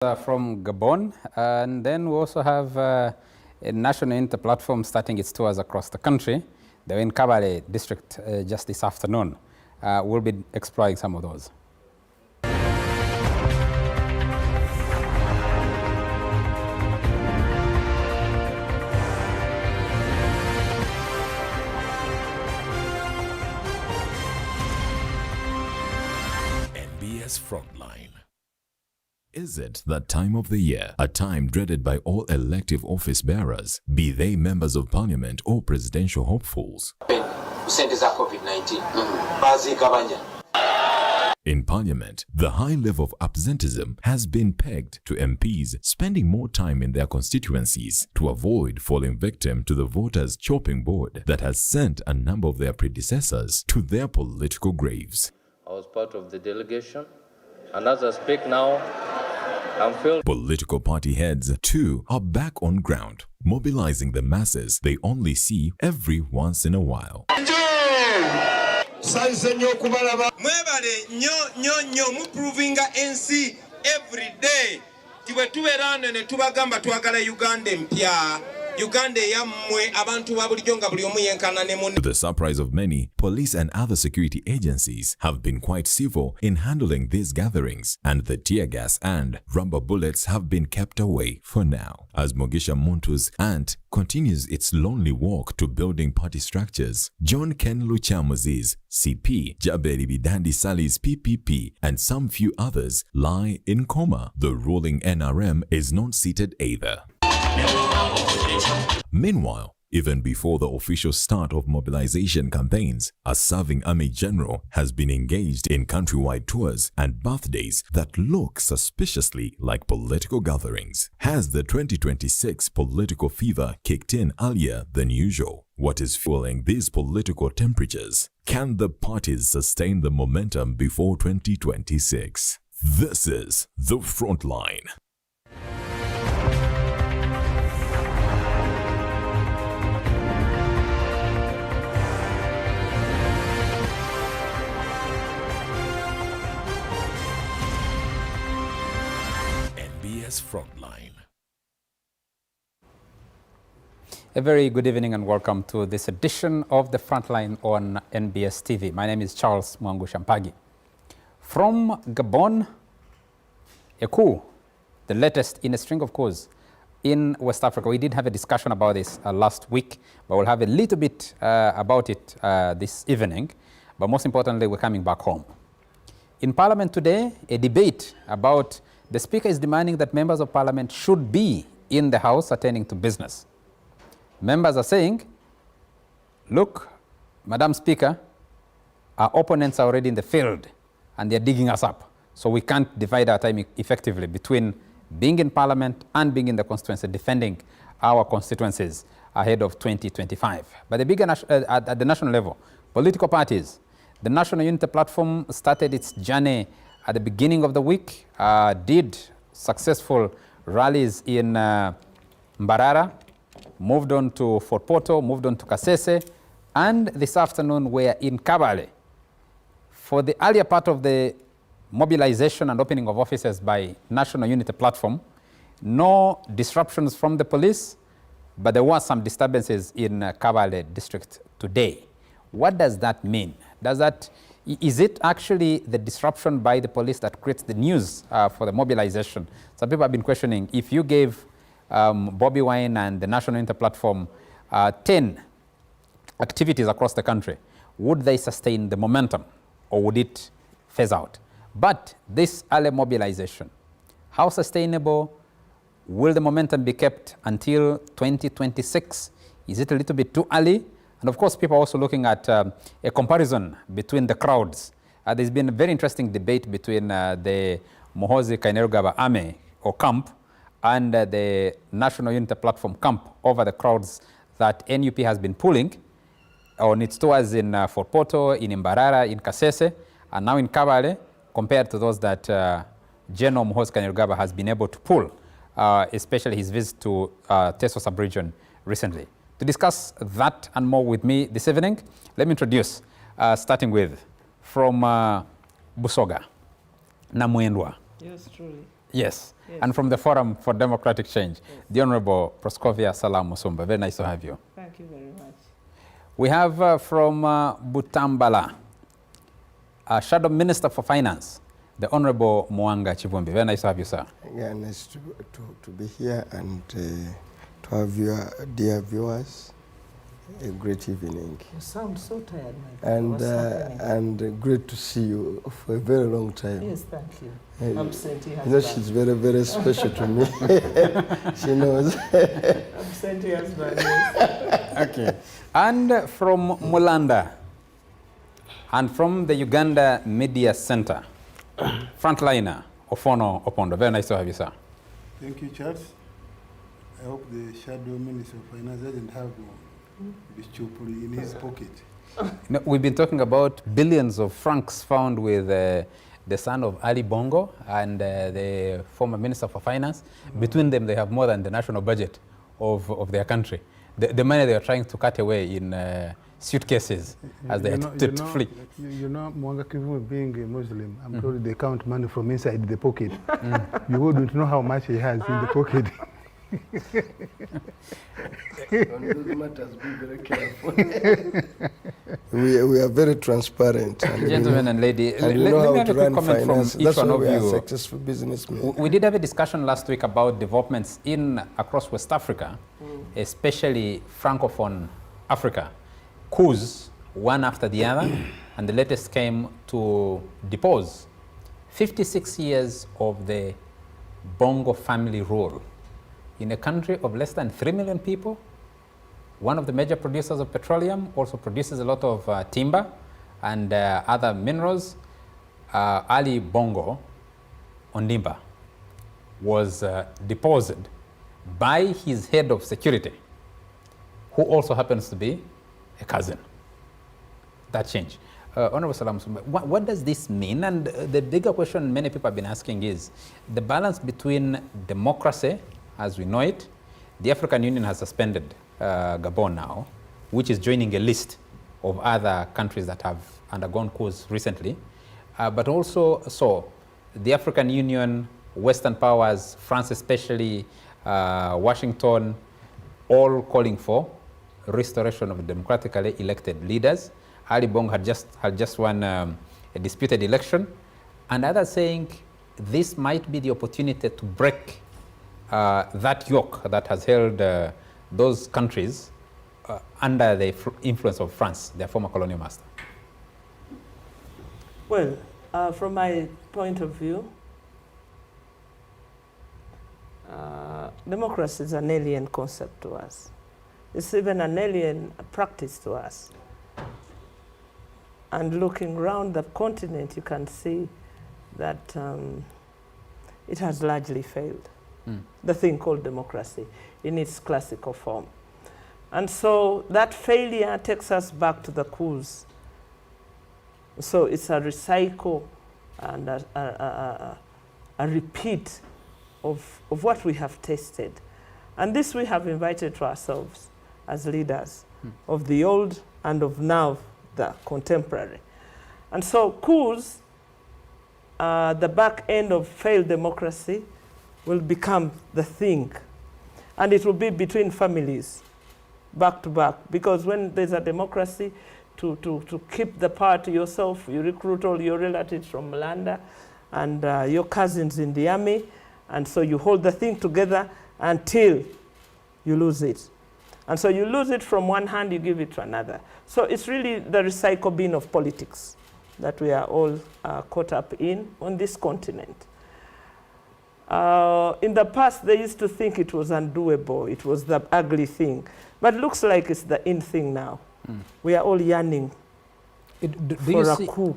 From Gabon, and then we also have a national inter-platform starting its tours across the country. They're in Kabale district just this afternoon. We'll be exploring some of those. NBS Frontline. Is it that time of the year, a time dreaded by all elective office bearers, be they members of parliament or presidential hopefuls? In parliament, the high level of absenteeism has been pegged to MPs spending more time in their constituencies to avoid falling victim to the voters' chopping board that has sent a number of their predecessors to their political graves. I was part of the delegation, and as I speak now, I'm feeling... Political party heads, too, are back on ground, mobilizing the masses they only see every once in a while. To the surprise of many, police and other security agencies have been quite civil in handling these gatherings, and the tear gas and rubber bullets have been kept away for now, as Mogisha Muntu's aunt continues its lonely walk to building party structures. John Ken Luchamuzi's CP, Jaberi Bidandi Sali's PPP, and some few others lie in coma. The ruling NRM is not seated either. Meanwhile, even before the official start of mobilization campaigns, a serving army general has been engaged in countrywide tours and birthdays that look suspiciously like political gatherings. Has the 2026 political fever kicked in earlier than usual? What is fueling these political temperatures? Can the parties sustain the momentum before 2026? This is The Frontline. Frontline. A very good evening and welcome to this edition of The Frontline on NBS TV. My name is Charles Mwangushampagi. From Gabon, a coup, the latest in a string of coups in West Africa. We did have a discussion about this last week, but we'll have a little bit about it this evening. But most importantly, we're coming back home. In Parliament today, a debate about the Speaker is demanding that members of Parliament should be in the House attending to business. Members are saying, look, Madam Speaker, our opponents are already in the field and they're digging us up. So we can't divide our time effectively between being in Parliament and being in the constituency, defending our constituencies ahead of 2025. But the bigger at the national level, political parties, the National Unity Platform started its journey at the beginning of the week, did successful rallies in Mbarara, moved on to Fort Portal, moved on to Kasese, and this afternoon we're in Kabale. For the earlier part of the mobilization and opening of offices by National Unity Platform, no disruptions from the police, but there were some disturbances in Kabale district today. What does that mean? Is it actually the disruption by the police that creates the news for the mobilization? Some people have been questioning if you gave Bobby Wine and the National Unity Platform 10 activities across the country, would they sustain the momentum or would it phase out? But this early mobilization, how sustainable will the momentum be kept until 2026? Is it a little bit too early? And of course, people are also looking at a comparison between the crowds. There's been a very interesting debate between the Muhoozi Kainerugaba Army or camp and the National Unity Platform camp over the crowds that NUP has been pulling on its tours in Fort Portal, in Mbarara, in Kasese, and now in Kabale, compared to those that General Muhoozi Kainerugaba has been able to pull, especially his visit to Teso sub-region recently. To discuss that and more with me this evening, let me introduce, starting with, from Busoga, Namwendwa. Yes, truly. Yes. Yes. And from the Forum for Democratic Change, yes, the Honorable Proscovia Salam Musumba. Very nice to have you. Thank you very much. We have from Butambala, Shadow Minister for Finance, the Honorable Muwanga Kivumbi. Very nice to have you, sir. Yeah, nice to be here and to have your dear viewers a great evening. You sound so tired, my brother. And great to see you for a very long time. Yes, thank you. I'm Senti husband. You know, she's very, very special to me. She knows. I'm Senti husband, yes. Okay. And from Mulanda, and from the Uganda Media Center, frontliner Ofono Opondo. Very nice to have you, sir. Thank you, Charles. I hope the Shadow Minister of Finance doesn't have Bichupuri in his pocket. No, we've been talking about billions of francs found with the son of Ali Bongo and the former Minister for Finance. Between them, they have more than the national budget of their country. The money they are trying to cut away in suitcases as they attempted to flee. You know, Muwanga Kivumbi being a Muslim, I'm told they count money from inside the pocket. You wouldn't know how much he has in the pocket. On those matters, be very careful. we are very transparent. Gentlemen and lady, and we know how to run comment finance. from each That's one why of we are you. successful businessmen. We did have a discussion last week about developments across West Africa, especially Francophone Africa. Coups, one after the other, and the latest came to depose 56 years of the Bongo family rule in a country of less than 3 million people. One of the major producers of petroleum, also produces a lot of timber and other minerals. Ali Bongo Ondimba was deposed by his head of security, who also happens to be a cousin. That changed. Honorable Salam, what does this mean? And the bigger question many people have been asking is the balance between democracy as we know it. The African Union has suspended Gabon now, which is joining a list of other countries that have undergone coups recently. But also so the African Union, Western powers, France especially, Washington, all calling for restoration of democratically elected leaders. Ali Bongo had just won a disputed election, and others saying this might be the opportunity to break that yoke that has held those countries under the influence of France, their former colonial master. Well, from my point of view, democracy is an alien concept to us. It's even an alien practice to us. And looking around the continent, you can see that it has largely failed. The thing called democracy in its classical form. And so that failure takes us back to the coups. So it's a recycle and a repeat of what we have tasted. And this we have invited to ourselves as leaders of the old and of now the contemporary. And so coups, the back end of failed democracy, will become the thing. And it will be between families, back to back. Because when there's a democracy, to keep the power to yourself, you recruit all your relatives from Mulanda and your cousins in the army. And so you hold the thing together until you lose it. And so you lose it from one hand, you give it to another. So it's really the recycle bin of politics that we are all caught up in on this continent. In the past, they used to think it was undoable. It was the ugly thing. But it looks like it's the in thing now. We are all yearning for a coup.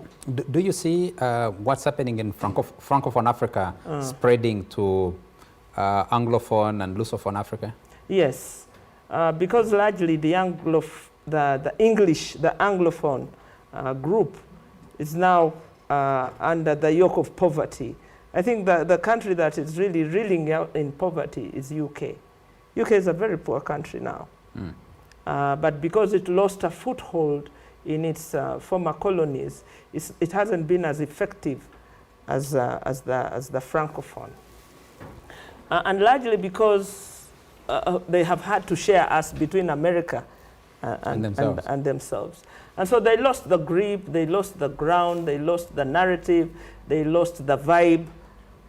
Do you see what's happening in Francophone Africa spreading to Anglophone and Lusophone Africa? Yes, because largely the Anglophone group is now under the yoke of poverty. I think the country that is really reeling out in poverty is UK. UK is a very poor country now. But because it lost a foothold in its former colonies, it hasn't been as effective as the Francophone. and largely because they have had to share us between America and themselves. And so they lost the grip, they lost the ground, they lost the narrative, they lost the vibe,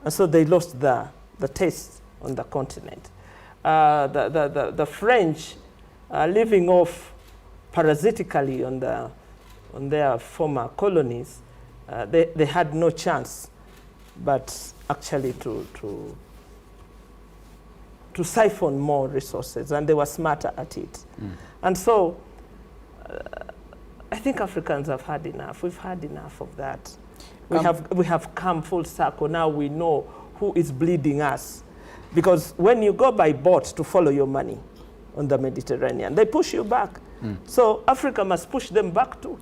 and so they lost the taste on the continent. The French living off parasitically on their former colonies, they had no chance but actually to siphon more resources, and they were smarter at it. And so I think Africans have had enough. We've had enough of that. We have come full circle. Now we know who is bleeding us. Because when you go by boat to follow your money on the Mediterranean, they push you back. So Africa must push them back too.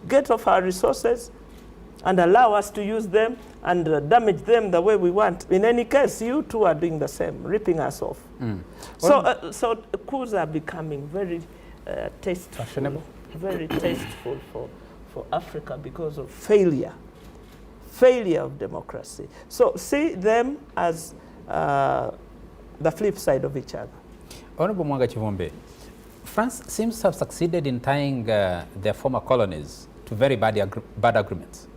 Get off our resources and allow us to use them and damage them the way we want. In any case, you two are doing the same, ripping us off. So coups are becoming very tasteful. Fashionable. Very tasteful for Africa because of failure of democracy. So see them as the flip side of each other. Honorable Muwanga Kivumbi, France seems to have succeeded in tying their former colonies to very bad agreements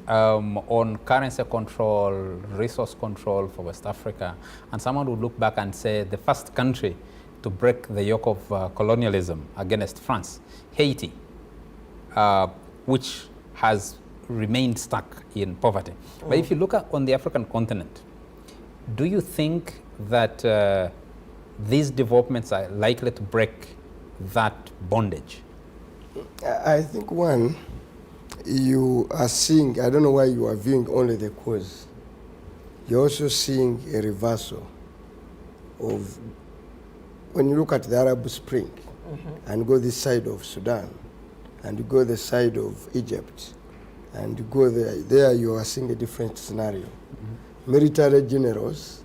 on currency control, resource control for West Africa. And someone would look back and say the first country to break the yoke of colonialism against France, Haiti, which has remained stuck in poverty. But if you look on the African continent, do you think that these developments are likely to break that bondage? I think one, you are seeing, I don't know why you are viewing only the cause. You're also seeing a reversal of, when you look at the Arab Spring and go this side of Sudan and you go the side of Egypt and you go there you are seeing a different scenario. Military generals,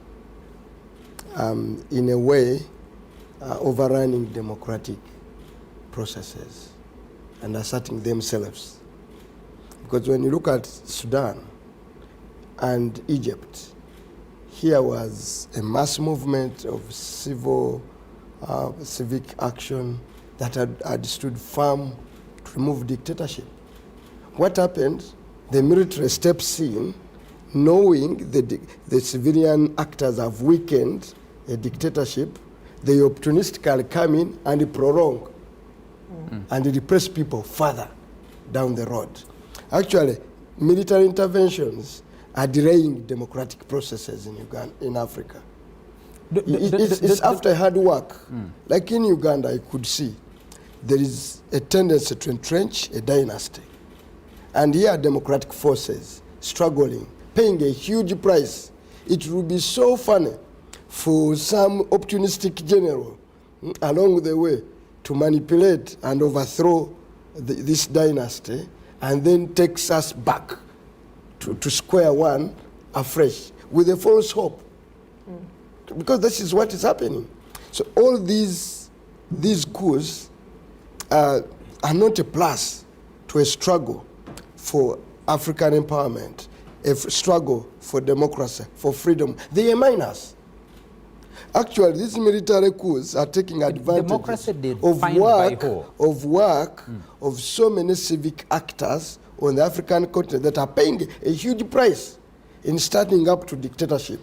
in a way, are overrunning democratic processes and asserting themselves. Because when you look at Sudan and Egypt, here was a mass movement of civic action that had stood firm to remove dictatorship. What happened? The military steps in, knowing the civilian actors have weakened a dictatorship, they opportunistically come in and prolong and repress people further down the road. Actually, military interventions are delaying democratic processes in Uganda, in Africa. It's after hard work. Like in Uganda, I could see there is a tendency to entrench a dynasty. And here are democratic forces struggling, paying a huge price. It would be so funny for some opportunistic general along the way to manipulate and overthrow this dynasty and then takes us back to square one afresh with a false hope. Because this is what is happening. So all these coups are not a plus to a struggle for African empowerment, a struggle for democracy, for freedom. They are minus. Actually, these military coups are taking advantage of work of so many civic actors on the African continent that are paying a huge price in starting up to dictatorship.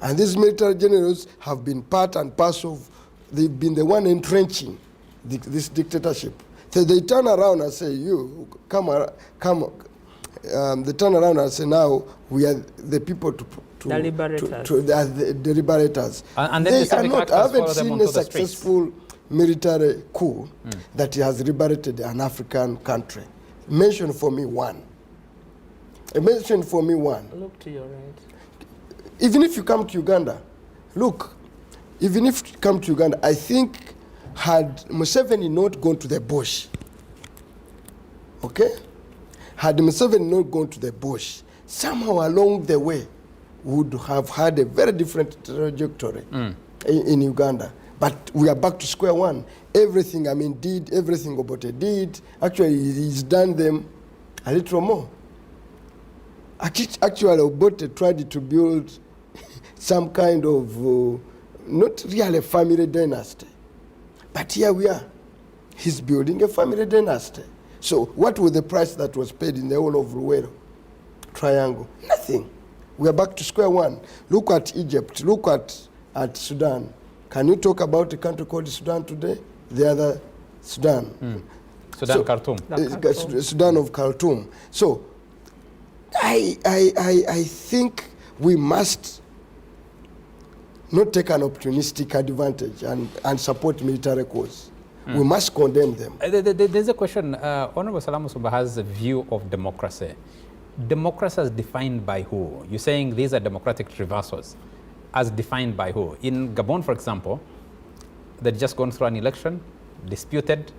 And these military generals have been part and parcel of, they've been the one entrenching this dictatorship. So they turn around and say, you, come. They turn around and say, now we are the people the liberators. And then I haven't seen a successful military coup that has liberated an African country. Mention for me one. Mention for me one. Look to your right. Even if you come to Uganda, look, even if you come to Uganda, I think had Museveni not gone to the bush, okay? Had Museveni not gone to the bush, somehow along the way would have had a very different trajectory in Uganda. But we are back to square one. Everything did, everything Obote did, actually he's done them a little more. Actually, Obote tried to build some kind of, not really a family dynasty. But here we are. He's building a family dynasty. So what was the price that was paid in the whole of Luwero Triangle? Nothing. We are back to square one. Look at Egypt. Look at Sudan. Can you talk about a country called Sudan today? The other Sudan. Sudan, Khartoum. Sudan of Khartoum. So I think we must not take an opportunistic advantage and support military cause. We must condemn them. There's a question. Honorable Salam Musumba has a view of democracy. Democracy as defined by who? You're saying these are democratic reversals. As defined by who? In Gabon, for example, they'd just gone through an election, disputed.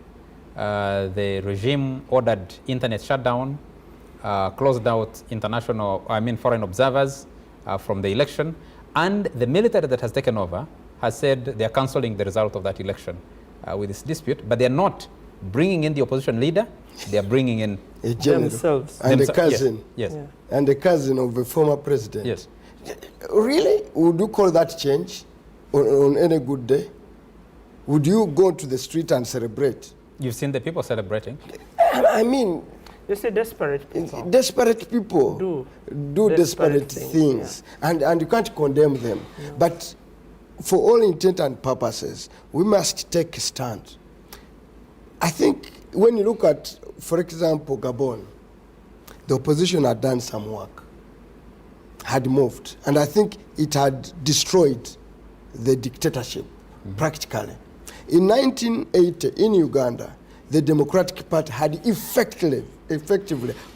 The regime ordered internet shutdown, closed out foreign observers from the election. And the military that has taken over has said they are cancelling the result of that election with this dispute, but they are not bringing in the opposition leader, they are bringing in a general themselves. and a cousin. Yes. Yeah. And a cousin of a former president. Yes. Really? Would you call that change on any good day? Would you go to the street and celebrate? You've seen the people celebrating. I mean, You see, desperate people. desperate people do desperate things. Yeah. And you can't condemn them. No. But for all intent and purposes, we must take a stand. I think when you look at, for example, Gabon, the opposition had done some work, had moved, and I think it had destroyed the dictatorship, practically. In 1980, in Uganda, the Democratic Party had effectively,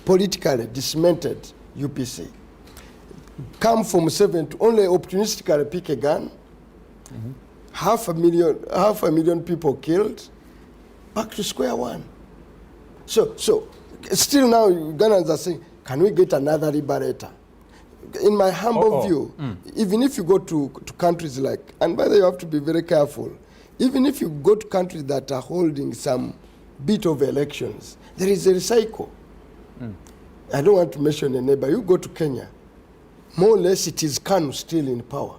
politically dismantled UPC. Come from 7 to only opportunistically pick a gun, half a million people killed, back to square one. So still now Ugandans are saying, can we get another liberator? In my humble view, even if you go to countries like, and by the way, you have to be very careful, even if you go to countries that are holding some bit of elections, there is a cycle. I don't want to mention a neighbor. You go to Kenya, more or less it is KANU still in power.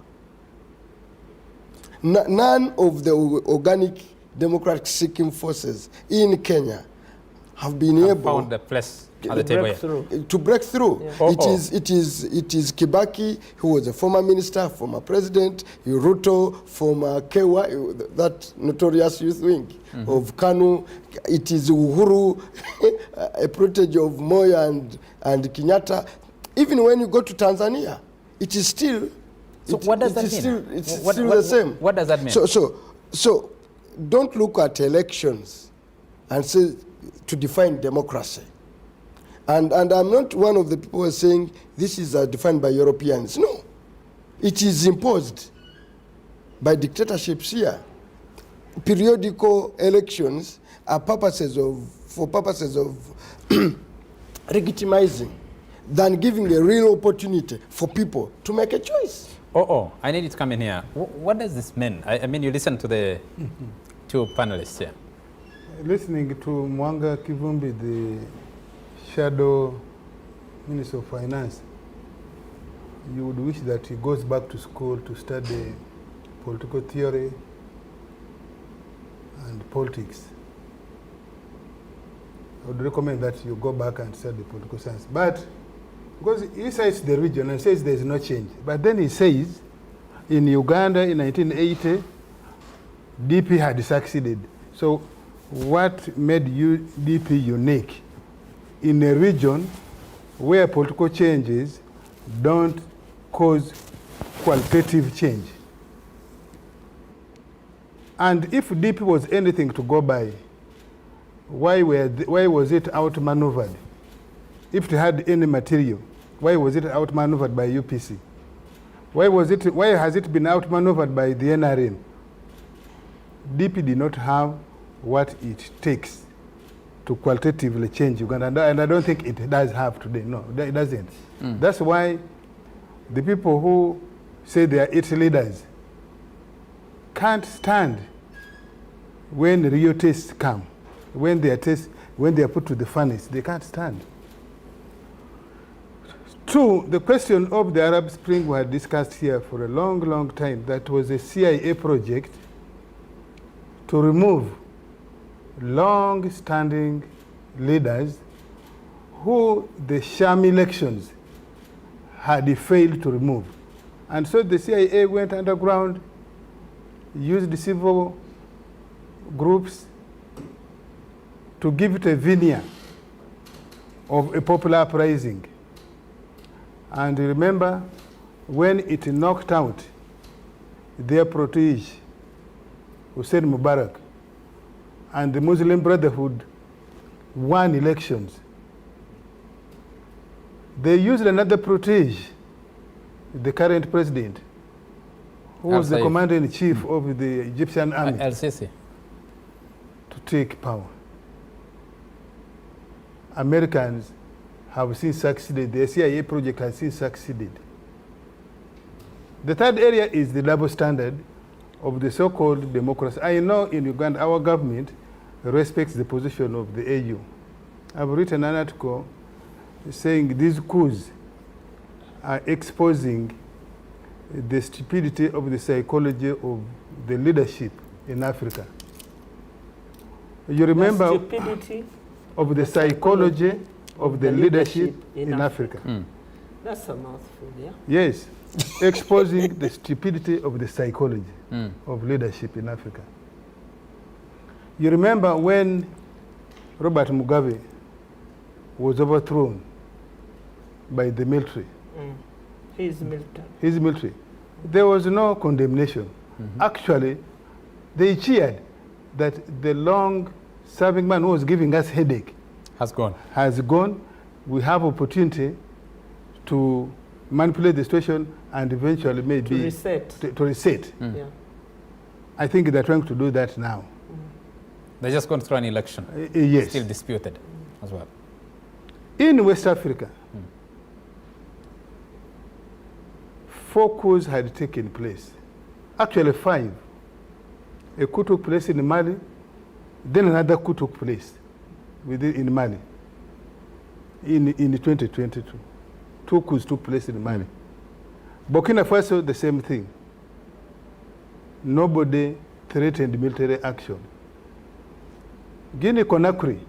None of the organic democratic seeking forces in Kenya have been able found a place at the table to break through. Yeah. It is Kibaki, who was a former minister, former president, Ruto, former Kewa, that notorious youth wing of KANU. It is Uhuru, a protege of Moya and Kenyatta. Even when you go to Tanzania, it is still. So what does that mean? It's still the same. What does that mean? So don't look at elections and say to define democracy. And I'm not one of the people who are saying this is defined by Europeans. No, it is imposed by dictatorships here. Periodical elections are for purposes of legitimizing than giving a real opportunity for people to make a choice. I need you to come in here. What does this mean? I mean, you listen to the two panelists here. Listening to Muwanga Kivumbi, the shadow Minister of Finance, you would wish that he goes back to school to study political theory and politics. I would recommend that you go back and study political science. But because he cites the region and says there is no change. But then he says in Uganda in 1980, DP had succeeded. So what made DP unique in a region where political changes don't cause qualitative change? And if DP was anything to go by, why was it outmaneuvered? If it had any material, why was it outmaneuvered by UPC? Why has it been outmaneuvered by the NRM? DP did not have what it takes to qualitatively change Uganda, and I don't think it does have today. No, it doesn't. That's why the people who say they are its leaders can't stand when real tests come. When they are put to the furnace, they can't stand. Two, the question of the Arab Spring we had discussed here for a long, long time. That was a CIA project to remove long-standing leaders who the sham elections had failed to remove. And so the CIA went underground, used the civil groups to give it a veneer of a popular uprising. And remember, when it knocked out their protege, Hussein Mubarak, and the Muslim Brotherhood won elections, they used another protege, the current president, who was the commander-in-chief of the Egyptian army, Al-Sisi, to take power. Americans have since succeeded. The CIA project has since succeeded. The third area is the double standard of the so-called democracy. I know in Uganda our government respects the position of the AU. I've written an article saying these coups are exposing the stupidity of the psychology of the leadership in Africa. You remember The stupidity of the psychology of the leadership in Africa. That's a mouthful, yeah? Yes, exposing the stupidity of the psychology of leadership in Africa. You remember when Robert Mugabe was overthrown by the military? His military. His military. There was no condemnation. Actually, they cheered that the long-serving man who was giving us headache has gone. We have opportunity to manipulate the situation and eventually maybe To reset. To reset. Yeah. I think they're trying to do that now. They just gone through an election. Yes. Still disputed as well. In West Africa, 4 coups had taken place. Actually 5. A coup took place in Mali, then another coup took place in Mali in 2022. 2 coups took place in Mali. Burkina Faso, the same thing. Nobody threatened military action. Guinea-Conakry,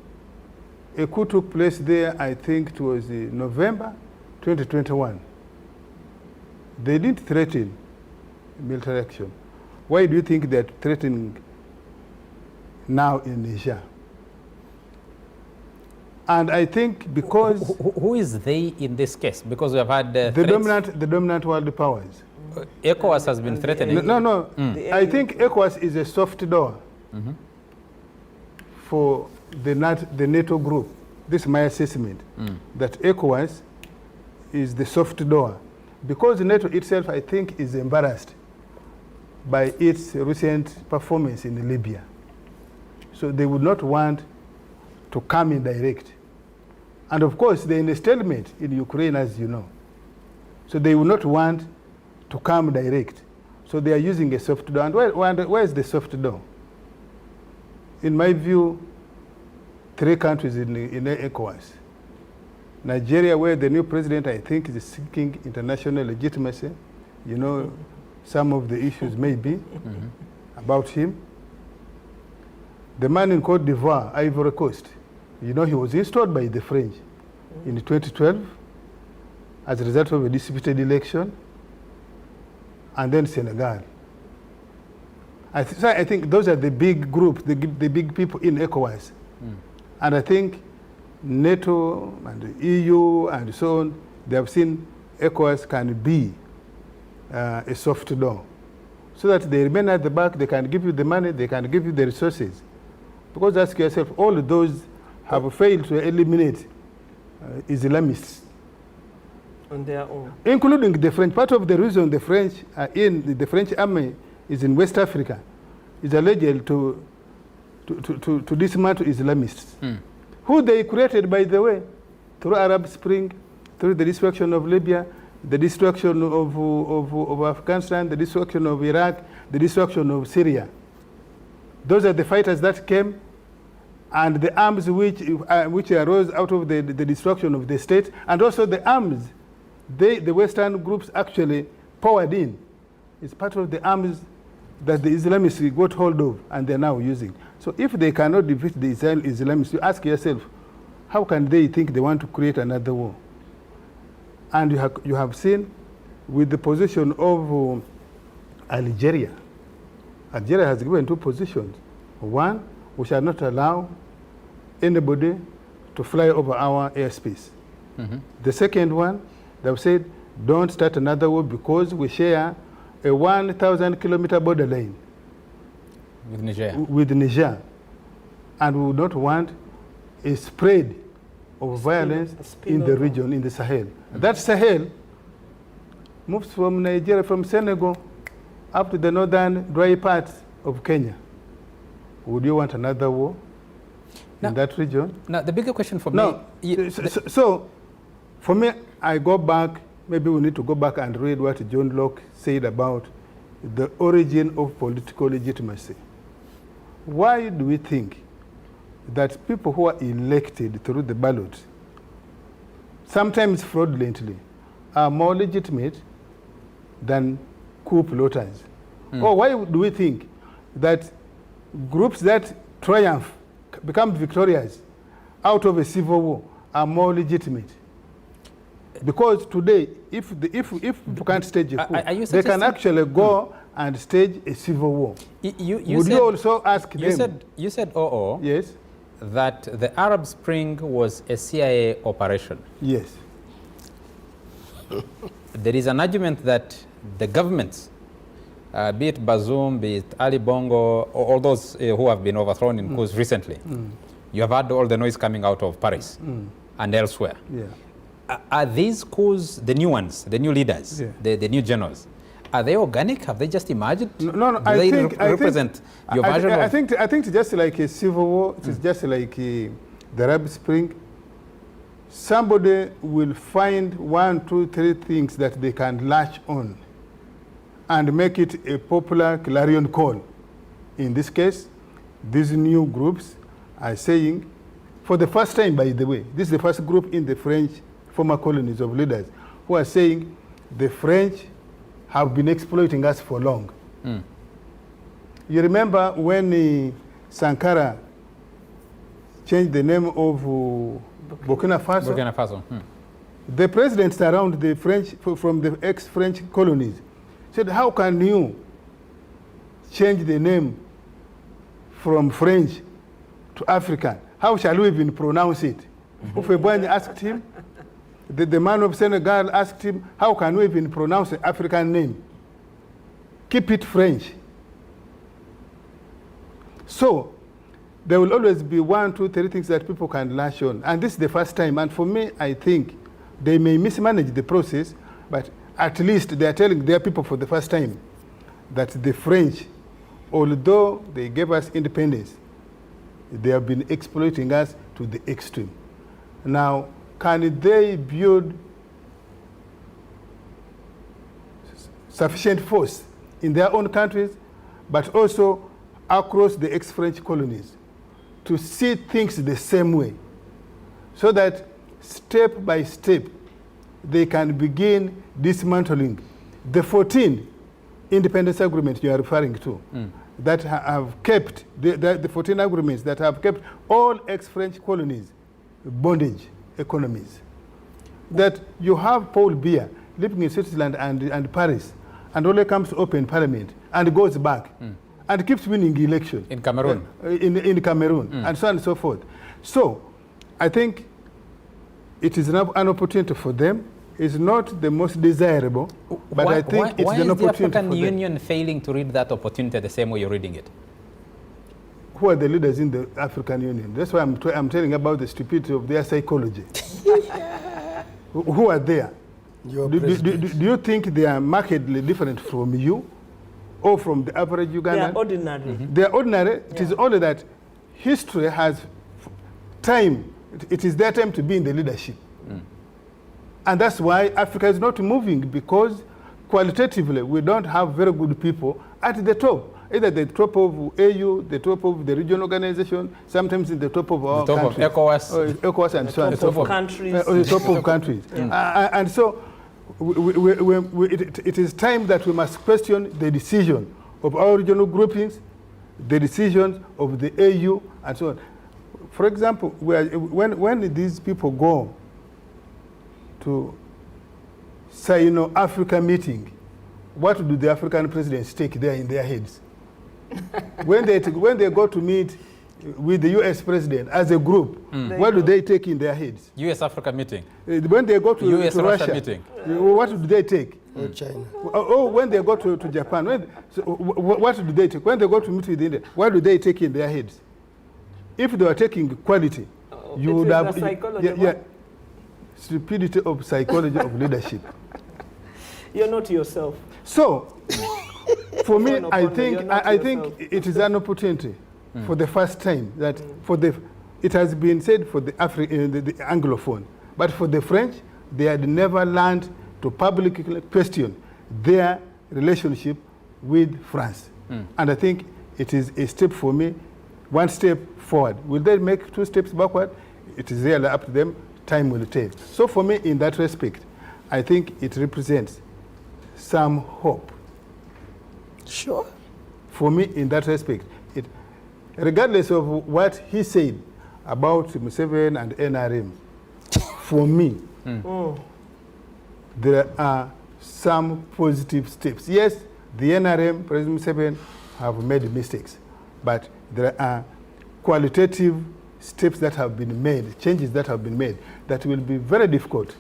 a coup took place there, I think it was in November 2021. They didn't threaten military action. Why do you think they're threatening now in Niger? And I think because Who is they in this case? Because we have had the dominant world powers. ECOWAS has been threatening. No. I think ECOWAS is a soft door for the NATO group. This is my assessment, that ECOWAS is the soft door. Because NATO itself, I think, is embarrassed by its recent performance in Libya. So they would not want to come in direct. And of course, they're in a stalemate in Ukraine, as you know. So they would not want to come direct. So they are using a soft door. And where is the soft door? In my view, 3 countries in ECOWAS. Nigeria, where the new president, I think, is seeking international legitimacy. You know, some of the issues may be about him. The man in Cote d'Ivoire, Ivory Coast, you know, he was installed by the French in 2012 as a result of a disputed election. And then Senegal. I think those are the big groups, the big people in ECOWAS. And I think NATO and the EU and so on, they have seen ECOWAS can be a soft door. So that they remain at the back, they can give you the money, they can give you the resources. Because ask yourself, all of those have failed to eliminate Islamists. On their own. Including the French. Part of the reason the French are in, the French army is in West Africa, is alleged to dismantle Islamists. Who they created, by the way, through Arab Spring, through the destruction of Libya, the destruction of Afghanistan, the destruction of Iraq, the destruction of Syria. Those are the fighters that came, and the arms which arose out of the destruction of the state, and also the arms the Western groups actually powered in. It's part of the arms that the Islamists got hold of and they're now using. So if they cannot defeat the Islamists, you ask yourself, how can they think they want to create another war? And you have seen with the position of Algeria. Algeria has given two positions. One, we shall not allow anybody to fly over our airspace. The second one, they've said, don't start another war because we share a 1,000-kilometer borderline with Niger. And we would not want a spread of violence in the region, in the Sahel. That Sahel moves from Nigeria, from Senegal, up to the northern dry parts of Kenya. Would you want another war in that region? Now, the bigger question for me... So, for me, I go back, maybe we need to go back and read what John Locke said about the origin of political legitimacy. Why do we think that people who are elected through the ballot, sometimes fraudulently, are more legitimate than coup plotters? Or why do we think that groups that triumph, become victorious out of a civil war are more legitimate? Because today, if people can't stage a coup, they can actually go and stage a civil war. Would you also ask them? You said, yes, that the Arab Spring was a CIA operation. Yes. There is an argument that the governments, be it Bazoum, be it Ali Bongo, or all those who have been overthrown in coups recently, you have had all the noise coming out of Paris and elsewhere. Yeah. Are these coups, the new ones, the new leaders, the new generals, are they organic? Have they just emerged? No. Do they represent your version of... I think it's just like a civil war. It's just like the Arab Spring. Somebody will find 1, 2, 3 things that they can latch on and make it a popular clarion call. In this case, these new groups are saying, for the first time, by the way, this is the first group in the French former colonies of leaders who are saying the French have been exploiting us for long. You remember when Sankara changed the name of Burkina Faso? The presidents around the French, from the ex-French colonies, said, how can you change the name from French to African? How shall we even pronounce it? Ufebwany asked him, the man of Senegal asked him, how can we even pronounce an African name? Keep it French. So there will always be 1, 2, 3 things that people can lash on. And this is the first time. And for me, I think they may mismanage the process, but at least they are telling their people for the first time that the French, although they gave us independence, they have been exploiting us to the extreme. Now, can they build sufficient force in their own countries, but also across the ex-French colonies to see things the same way, so that step by step they can begin dismantling the 14 independence agreements you are referring to, that have kept, the 14 agreements that have kept all ex-French colonies bondage economies. That you have Paul Biya living in Switzerland and Paris, and only comes to open parliament and goes back and keeps winning election. In Cameroon. In Cameroon, and so on and so forth. So I think it is an opportunity for them. It's not the most desirable, but I think it's an opportunity for them. Why is the African Union failing to read that opportunity the same way you're reading it? Who are the leaders in the African Union? That's why I'm telling about the stupidity of their psychology. Who are there? Do you think they are markedly different from you or from the average Ugandan? They are ordinary. They are ordinary. It is only that history has time. It is their time to be in the leadership. And that's why Africa is not moving, because qualitatively we don't have very good people at the top. Either the top of AU, the top of the regional organization, sometimes in the top of our countries. The top of ECOWAS. ECOWAS and so on. The top of countries. The top of countries. And so it is time that we must question the decision of our regional groupings, the decisions of the AU, and so on. For example, when these people go to Sino-Africa meeting, what do the African presidents take there in their heads? when they go to meet with the US president as a group, what do they take in their heads? US-Africa meeting. When they go to Russia, meeting. What do they take? Or China. Oh, when they go to Japan, what do they take? When they go to meet with India, what do they take in their heads? If they were taking quality, you would have... Stupidity of psychology of leadership. You're not yourself. So, for me, I think it is an opportunity for the first time that it has been said for the Anglophone, but for the French, they had never learned to publicly question their relationship with France. And I think it is a step for me, one step forward. Will they make 2 steps backward? It is really up to them. Time will tell. So for me, in that respect, I think it represents some hope. Sure. For me, in that respect, regardless of what he said about Museveni and NRM, for me, there are some positive steps. Yes, the NRM, President Museveni, have made mistakes, but there are qualitative steps that have been made, changes that have been made, that will be very difficult.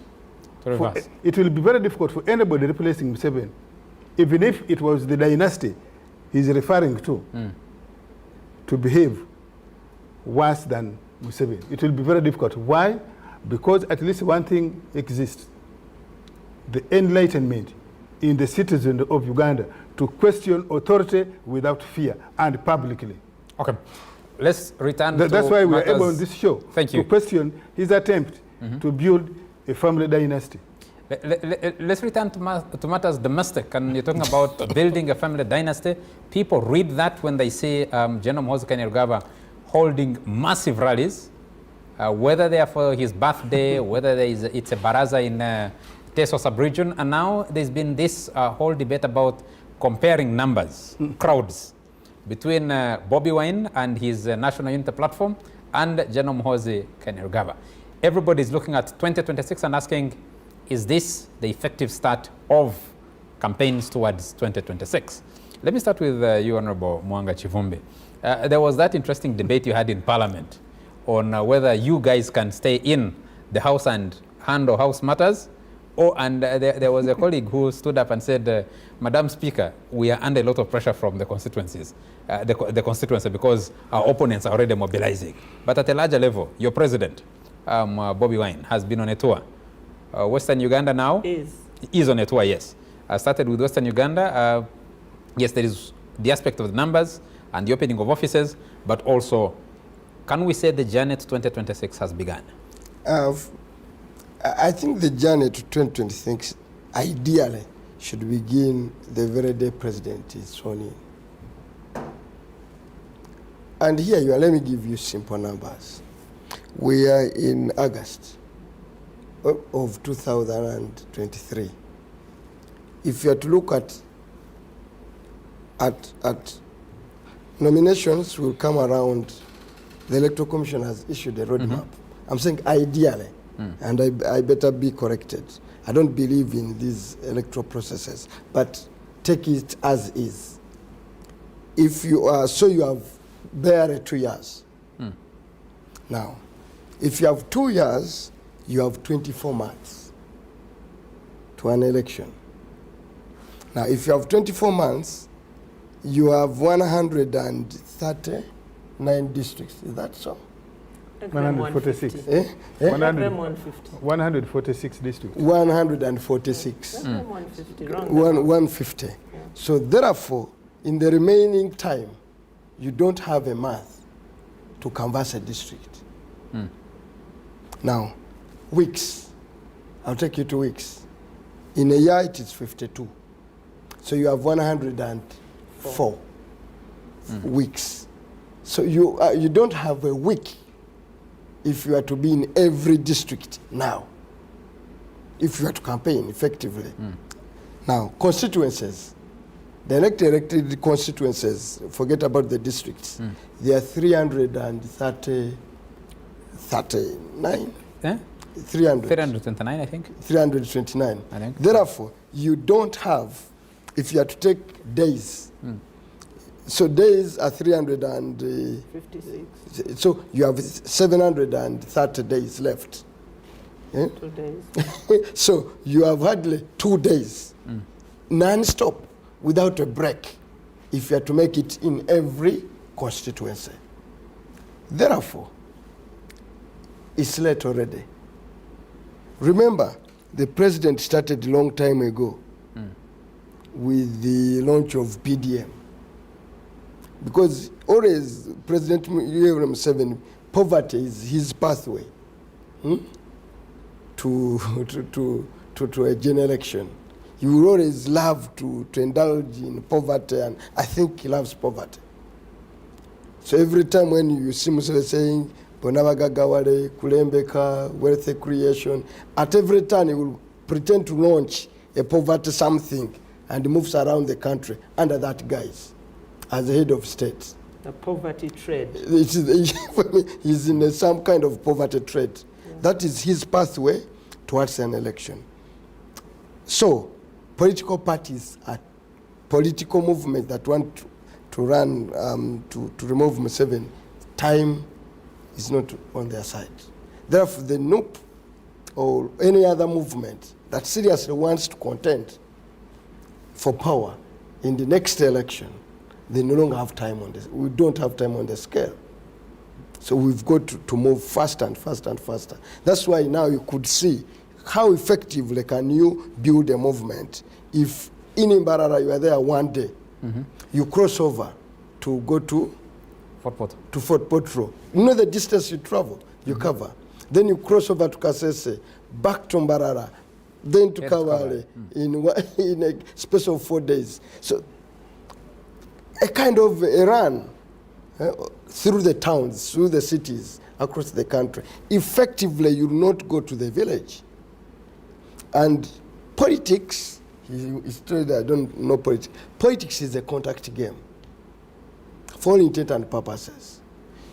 It will be very difficult for anybody replacing Museveni, even if it was the dynasty he's referring to behave worse than Museveni. It will be very difficult. Why? Because at least one thing exists. The enlightenment in the citizens of Uganda to question authority without fear and publicly. Okay. Let's return to that's why we are able on this show to question his attempt to build a family dynasty. Let's return to matters domestic. And you're talking about building a family dynasty. People read that when they see General Muhoozi Kainerugaba holding massive rallies, whether they are for his birthday, whether it's a baraza in Teso sub-region. And now there's been this whole debate about comparing numbers, crowds, between Bobi Wine and his National Unity Platform and General Muhoozi Kainerugaba. Everybody's looking at 2026 and asking, is this the effective start of campaigns towards 2026? Let me start with you, Honorable Muwanga Kivumbi. There was that interesting debate you had in Parliament on whether you guys can stay in the House and handle House matters. And there was a colleague who stood up and said, Madam Speaker, we are under a lot of pressure from the constituencies, the constituency, because our opponents are already mobilizing. But at a larger level, your president, Bobi Wine, has been on a tour. Western Uganda now is on a tour, yes. Started with Western Uganda. Yes, there is the aspect of the numbers and the opening of offices, but also, can we say the journey to 2026 has begun? I think the journey to 2026 ideally should begin the very day President is sworn in. And here you are, let me give you simple numbers. We are in August of 2023. If you are to look at nominations will come around, the Electoral Commission has issued a roadmap. I'm saying ideally, and I better be corrected. I don't believe in these electoral processes, but take it as is. If you are, so you have barely 2 years. Now, if you have 2 years, you have 24 months to an election. Now, if you have 24 months, you have 139 districts. Is that so? 146. 146 districts. 146. 150. Yeah. So therefore, in the remaining time, you don't have a month to canvass a district. Now, weeks. I'll take you to weeks. In a year, it is 52. So you have 104 weeks. So you don't have a week if you are to be in every district now. if you are to campaign effectively. Now, constituencies, the elected constituencies, forget about the districts, there are 339. Eh? 329, I think. 329. I think. Therefore, you don't have, if you are to take days, so days are 56. so you have 730 days left. Eh? 2 days. So you have hardly 2 days, non-stop, without a break, if you are to make it in every constituency. Therefore, it's late already. Remember, the president started a long time ago with the launch of PDM. Because always President Museveni, poverty is his pathway to a general election. He will always love to indulge in poverty, and I think he loves poverty. So every time when you see Museveni saying, Bonabagagawale, Kulembeka, wealth creation, at every time he will pretend to launch a poverty something and moves around the country under that guise as the head of state. The poverty trade. He's in some kind of poverty trade. Yeah. That is his pathway towards an election. So, political parties are political movements that want to run, to remove Museveni. Time is not on their side. Therefore, the Nup or any other movement that seriously wants to contend for power in the next election, they no longer have time on this. We don't have time on the scale. So we've got to move faster and faster and faster. That's why now you could see how effectively can you build a movement if in Mbarara you are there one day, you cross over to go to Fort Potro. You know the distance you travel, you cover. Then you cross over to Kasese, back to Mbarara, then to Kawale in a space of 4 days. So a kind of a run through the towns, through the cities, across the country. Effectively, you will not go to the village. And politics, it's true that I don't know politics. Politics is a contact game. For all intent and purposes,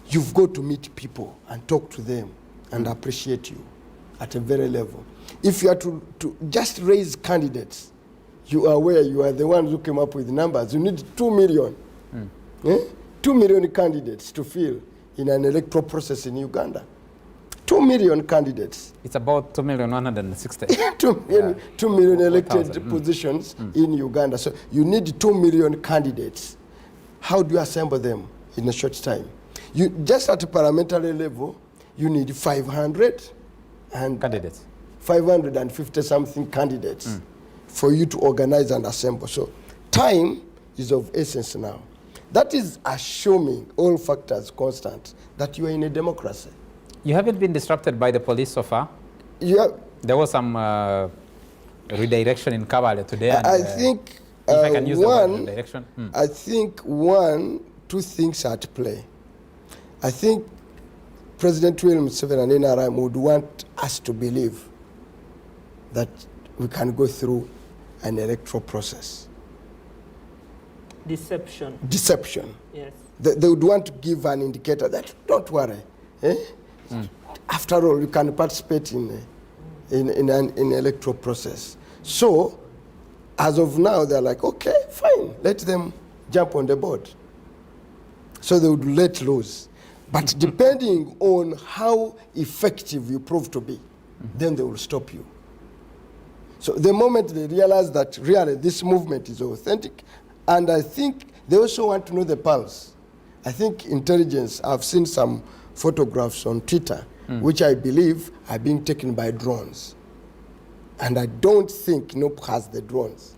you've got to meet people and talk to them and appreciate you at a very level. If you are to just raise candidates, you are aware you are the ones who came up with numbers. You need 2 million. 2 million candidates to fill in an electoral process in Uganda. 2 million candidates. It's about 2,160,000. 2 million elected positions in Uganda. So you need 2 million candidates. How do you assemble them in a short time? You just at a parliamentary level, you need 500 and candidates. 550 something candidates for you to organize and assemble. So time is of essence now. That is assuming all factors constant that you are in a democracy. You haven't been disrupted by the police so far? Yeah. There was some redirection in Kabale today. And, I think if I can use the word redirection. I think two things are at play. I think President William Museveni and NRM would want us to believe that we can go through an electoral process. Deception. Yes. They would want to give an indicator that, don't worry. After all, you can participate in an electoral process. So, as of now, they're like, okay, fine, let them jump on the board. So they would let loose. But depending on how effective you prove to be, then they will stop you. So the moment they realize that really this movement is authentic, and I think they also want to know the pulse. I think intelligence, I've seen some photographs on Twitter, which I believe are being taken by drones. And I don't think Nup has the drones.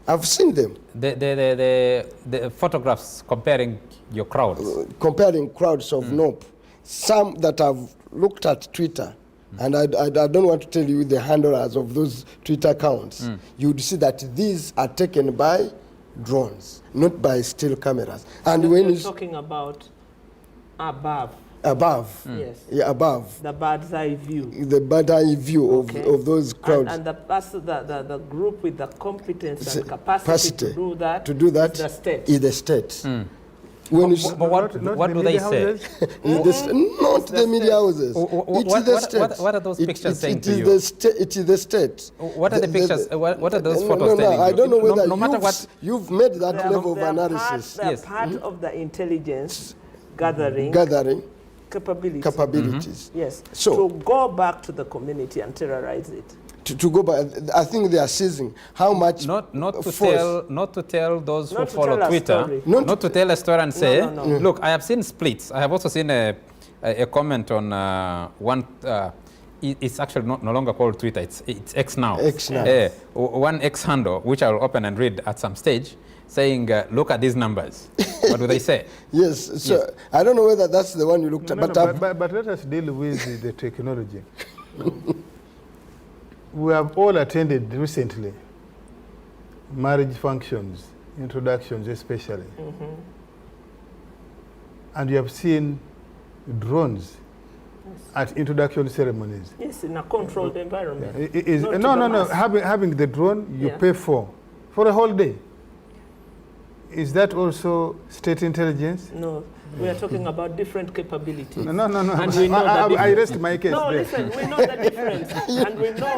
I've seen them. The photographs comparing your crowds. Comparing crowds of Nup. Some that I've looked at Twitter, and I don't want to tell you the handlers of those Twitter accounts. You'd see that these are taken by drones, not by still cameras. And so when you're talking about above above. Yes. Yeah, above. The bird's eye view. The bird's eye view of those crowds. And the group with the competence and capacity to do that is the state. Is the state. When what do they say? Not the media houses. It is the state. What are those pictures saying to you? It is the state. What are the pictures? What are those photos telling you? I don't know whether no matter what you've made that level of analysis. They are part of the intelligence gathering capabilities. Yes. So to go back to the community and terrorize it. To go back, I think they are seizing how much not to tell those who follow Twitter, not to tell a story and say, look, I have seen splits. I have also seen a comment on one. It's actually no longer called Twitter. It's X now. X now. One X handle, which I will open and read at some stage, saying, look at these numbers. What do they say? Yes. So yes. I don't know whether that's the one you looked at. But let us deal with the technology. We have all attended recently marriage functions, introductions especially. And you have seen drones at introduction ceremonies. Yes, in a controlled environment. No. Having the drone, you pay for a whole day. Is that also state intelligence? No. We are talking about different capabilities. No. And we know I rest my case. No, there. listen, we know the difference. And we know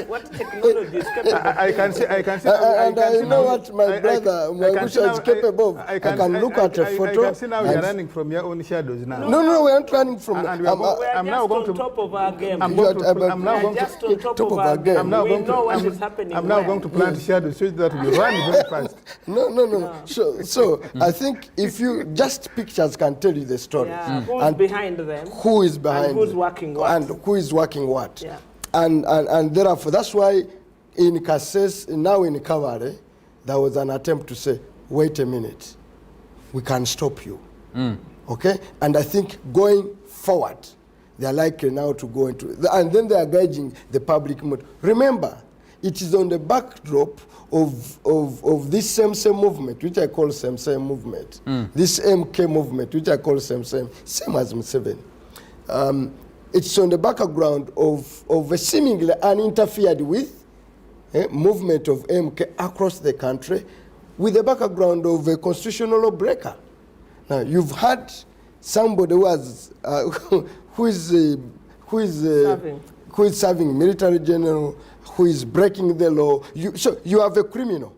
what technology is capable of. I can see and I know what my brother Mwangusha is capable of. I can look at a photo. I can see now you're running from your own shadows now. No, we aren't running from. I'm now going to top of our game. I'm now just on top of our game. We know what is happening. I'm now going to plant shadows so that we run very fast. No. So I think if you just picture can tell you the story. Yeah. Who's behind them? Who is behind and who's working what? And who is working what? Yeah. And therefore, that's why in Kasese, now in Kaware, there was an attempt to say, wait a minute, we can stop you. Okay? And I think going forward, they are likely now to go into, and then they are gauging the public mood. Remember, it is on the backdrop of this same movement, which I call same movement, this MK movement, which I call same as Museveni. It's on the background of a seemingly uninterfered with movement of MK across the country, with the background of a constitutional lawbreaker. Now you've had somebody who is serving military general, who is breaking the law. So you have a criminal,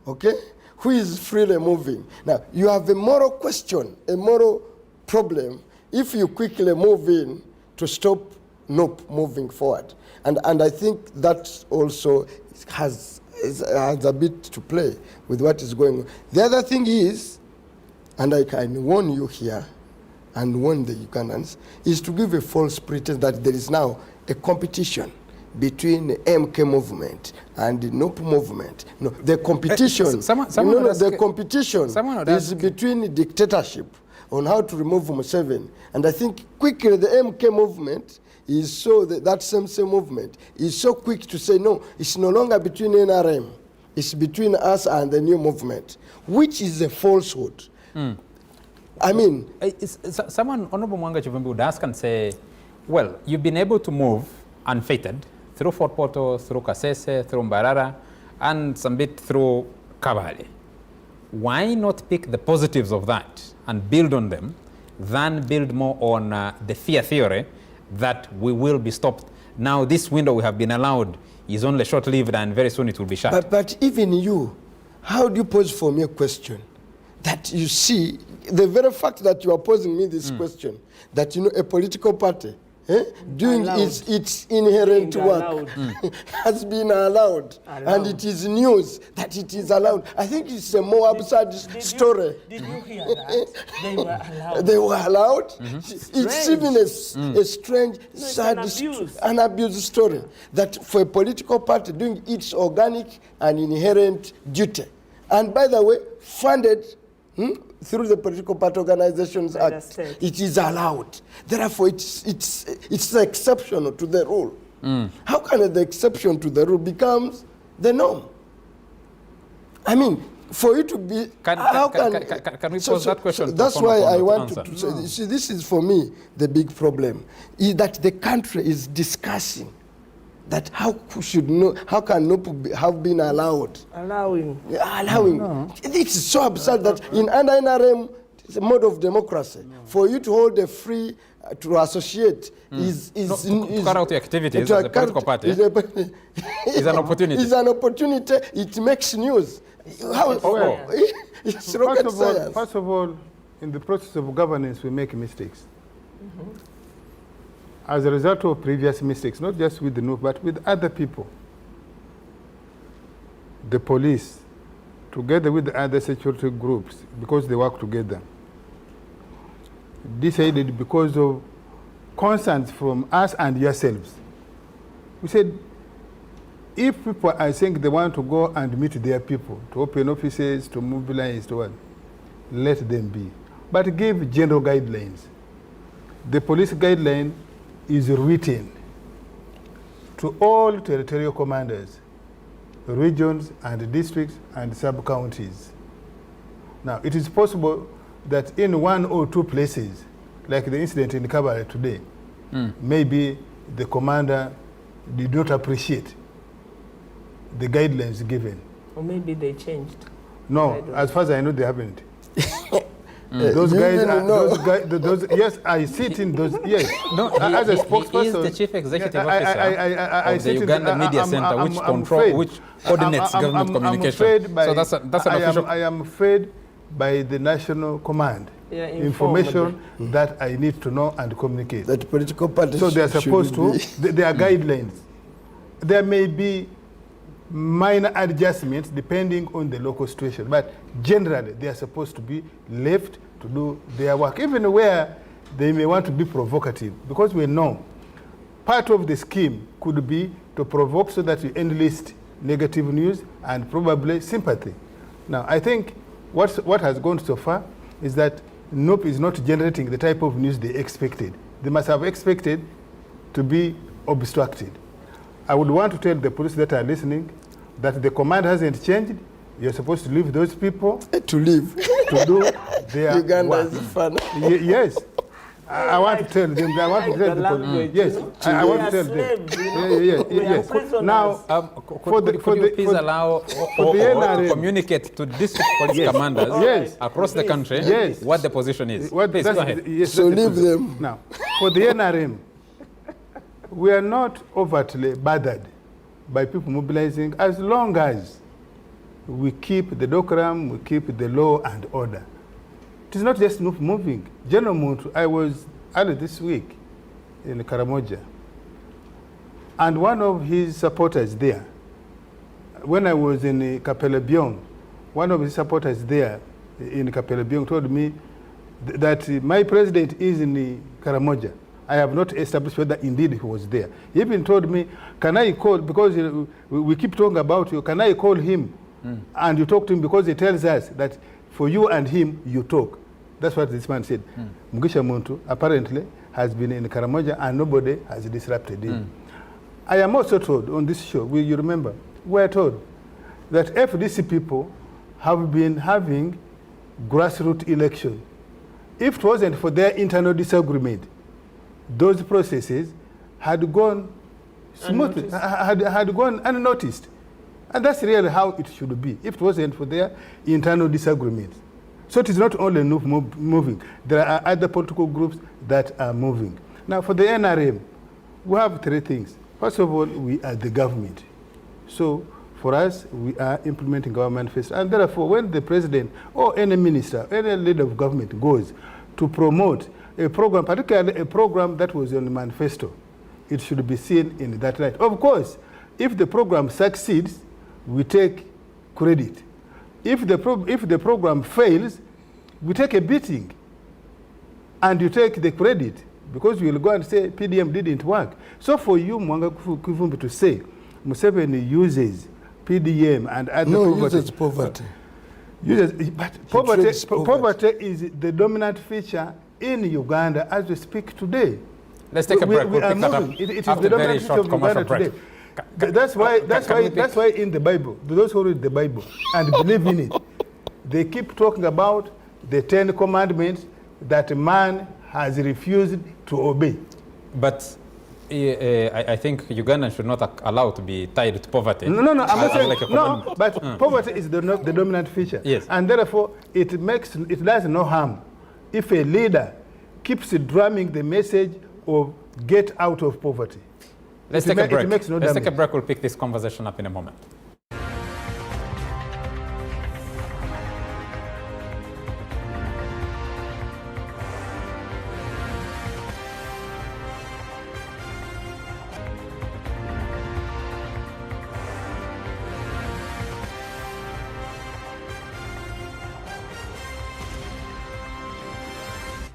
okay, who is freely moving. Now, you have a moral question, a moral problem, if you quickly move in to stop Nup moving forward. And I think that also has a bit to play with what is going on. The other thing is, and I can warn you here, and warn the Ugandans, is to give a false pretense that there is now a competition between the MK movement and the Nup movement. No, the competition, the competition is between the dictatorship on how to remove Museveni. And I think quickly the MK movement is so, that same movement is so quick to say, no, it's no longer between NRM, it's between us and the new movement, which is a falsehood. I mean... someone, Honorable Muwanga Kivumbi, would ask and say, well, you've been able to move unfettered through Fort Portal, through Kasese, through Mbarara, and some bit through Kabale. Why not pick the positives of that and build on them, than build more on the fear theory that we will be stopped? Now this window we have been allowed is only short-lived and very soon it will be shut. But even you, how do you pose for me a question that you see, the very fact that you are posing me this question, that a political party doing its inherent work has been allowed, and it is news that it is allowed. I think it's a more absurd story. Did you hear that? They were allowed. They were allowed? It's even a strange, sad, an abuse story, that for a political party doing its organic and inherent duty, and by the way, funded through the Political Party Organizations Act, it is allowed. Therefore, it's exceptional to the rule. How can the exception to the rule becomes the norm? I mean, For you to be, Can we pose that question? So that's why I want answer? to say, see, this is for me the big problem, is that the country is discussing that how can Nup have been allowed? Allowing. Allowing. It's so absurd that in under NRM, it's a mode of democracy. For you to hold a free, to associate to carry out your activities as a political party is an opportunity. It's an opportunity. It makes news. It's rocket science. First of all, in the process of governance, we make mistakes. As a result of previous mistakes, not just with the Nup, but with other people. The police, together with the other security groups, because they work together, decided because of concerns from us and yourselves. We said, if people are saying they want to go and meet their people, to open offices, to mobilize, to what, let them be. But give general guidelines. The police guideline is written to all territorial commanders, regions and districts and sub-counties. Now, it is possible that in 1 or 2 places, like the incident in Kabale today, maybe the commander did not appreciate the guidelines given. Or maybe they changed. No, as far as I know, they haven't. Those guys, those yes, I sit in those, yes. No, as a spokesperson, he is the chief executive officer of the Uganda Media Center, which coordinates government communication. So that's an official. I am fed by the national command information that I need to know and communicate. That political parties. So they are supposed to. There are guidelines. There may be minor adjustments depending on the local situation, but generally they are supposed to be left to do their work, even where they may want to be provocative, because we know part of the scheme could be to provoke so that you enlist negative news and probably sympathy. Now, I think what has gone so far is that Nup is not generating the type of news they expected. They must have expected to be obstructed. I would want to tell the police that are listening that the command hasn't changed. You're supposed to leave those people to live to do their Uganda work. is fun. Yes. I want to tell them. I want to tell the police. Yes. I want to tell them. Yes. Now, could you please allow or to communicate to district police commanders across the country what the position is? Please go ahead. Yes, so leave them. Now, for the NRM, we are not overtly bothered by people mobilizing as long as we keep the decorum, we keep the law and order. It is not just moving. General Muntu, I was early this week in Karamoja, and one of his supporters there, when I was in Kapelebyong, one of his supporters there in Kapelebyong told me that my president is in Karamoja. I have not established whether indeed he was there. He even told me, can I call, because we keep talking about you, can I call him and you talk to him, because he tells us that for you and him, you talk. That's what this man said. Mugisha Muntu apparently has been in Karamoja and nobody has disrupted him. I am also told on this show, you remember, we are told that FDC people have been having grassroots election. If it wasn't for their internal disagreement, those processes had gone smoothly, had gone unnoticed. And that's really how it should be, if it wasn't for their internal disagreements. So it is not only Nup moving. There are other political groups that are moving. Now, for the NRM, we have 3 things. First of all, we are the government. So for us, we are implementing our manifesto. And therefore, when the president or any minister, any leader of government goes to promote a program, particularly a program that was on the manifesto, it should be seen in that light. Of course, if the program succeeds, we take credit. If the program fails, we take a beating and you take the credit, because we will go and say PDM didn't work. So for you, Muwanga Kivumbi, to say Museveni uses PDM and other uses poverty. But poverty is the dominant feature in Uganda as we speak today. Let's take a break. We'll pick that up it is after the a very dominant feature short of commercial Uganda break. today. That's why in the Bible, those who read the Bible and believe in it, They keep talking about the 10 commandments that man has refused to obey. But I think Ugandans should not allow to be tied to poverty. No, I'm not saying, like a no, but poverty is the dominant feature. Yes. And therefore, it does no harm if a leader keeps drumming the message of get out of poverty. Let's take a break. It makes no Let's damage. take a break. We'll pick this conversation up in a moment.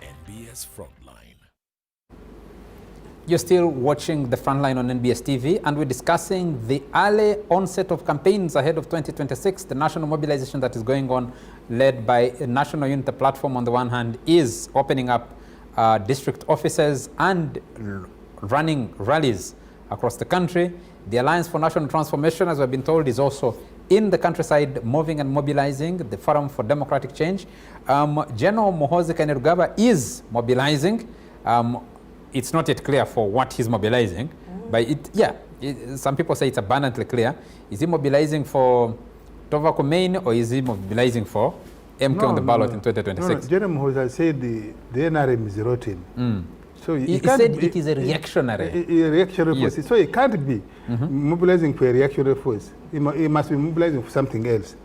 NBS Frontline. You're still watching The Frontline on NBS TV, and we're discussing the early onset of campaigns ahead of 2026. The national mobilization that is going on, led by a National Unity Platform on the one hand, is opening up district offices and running rallies across the country. The Alliance for National Transformation, as we've been told, is also in the countryside moving and mobilizing. The Forum for Democratic Change. General Muhoozi Kainerugaba is mobilizing. It's not yet clear for what he's mobilizing, but some people say it's abundantly clear. Is he mobilizing for Tobacco Main, or is he mobilizing for MK on the ballot in 2026? General Muhoozi said the NRM is rotten. So He said it is a reactionary. A reactionary Yes. force. So he can't be mobilizing for a reactionary force. He must be mobilizing for something else.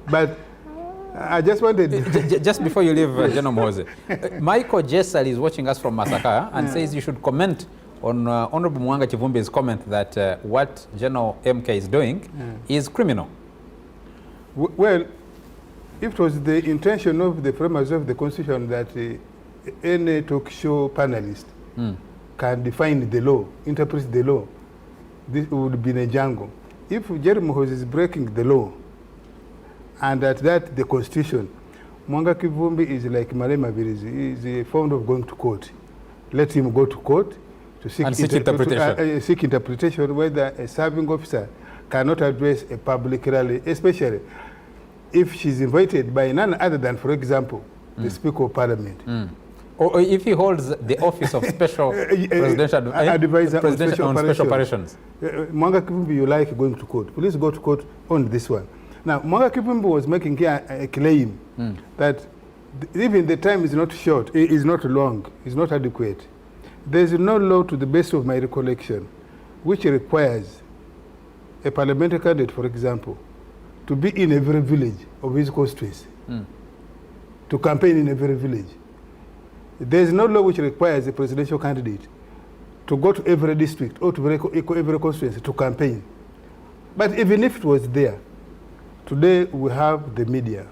But I just wanted... Just before you leave, General Muhoozi, Michael Jessel is watching us from Masaka and says you should comment on Honorable Muwanga Kivumbi's comment that what General MK is doing is criminal. Well, if it was the intention of the framers of the Constitution that any talk show panelist can define the law, interpret the law, this would be in a jungle. If Jerry Muhoozi is breaking the law, and at that the Constitution, Muwanga Kivumbi is like Malema Birizi, he is fond of going to court. Let him go to court to seek interpretation. Seek interpretation whether a serving officer cannot address a public rally, especially if she's invited by none other than, for example, the Speaker of Parliament. Or if he holds the office of Special Presidential Advisor Presidential on Special Operations. Muwanga Kivumbi, you like going to court. Please go to court on this one. Now, Muwanga Kivumbi was making here a claim that even the time is not short, it is not long, it's not adequate. There is no law, to the best of my recollection, which requires a parliamentary candidate, for example, to be in every village of his constituency, to campaign in every village. There is no law which requires a presidential candidate to go to every district or to every constituency to campaign. But even if it was there, today we have the media,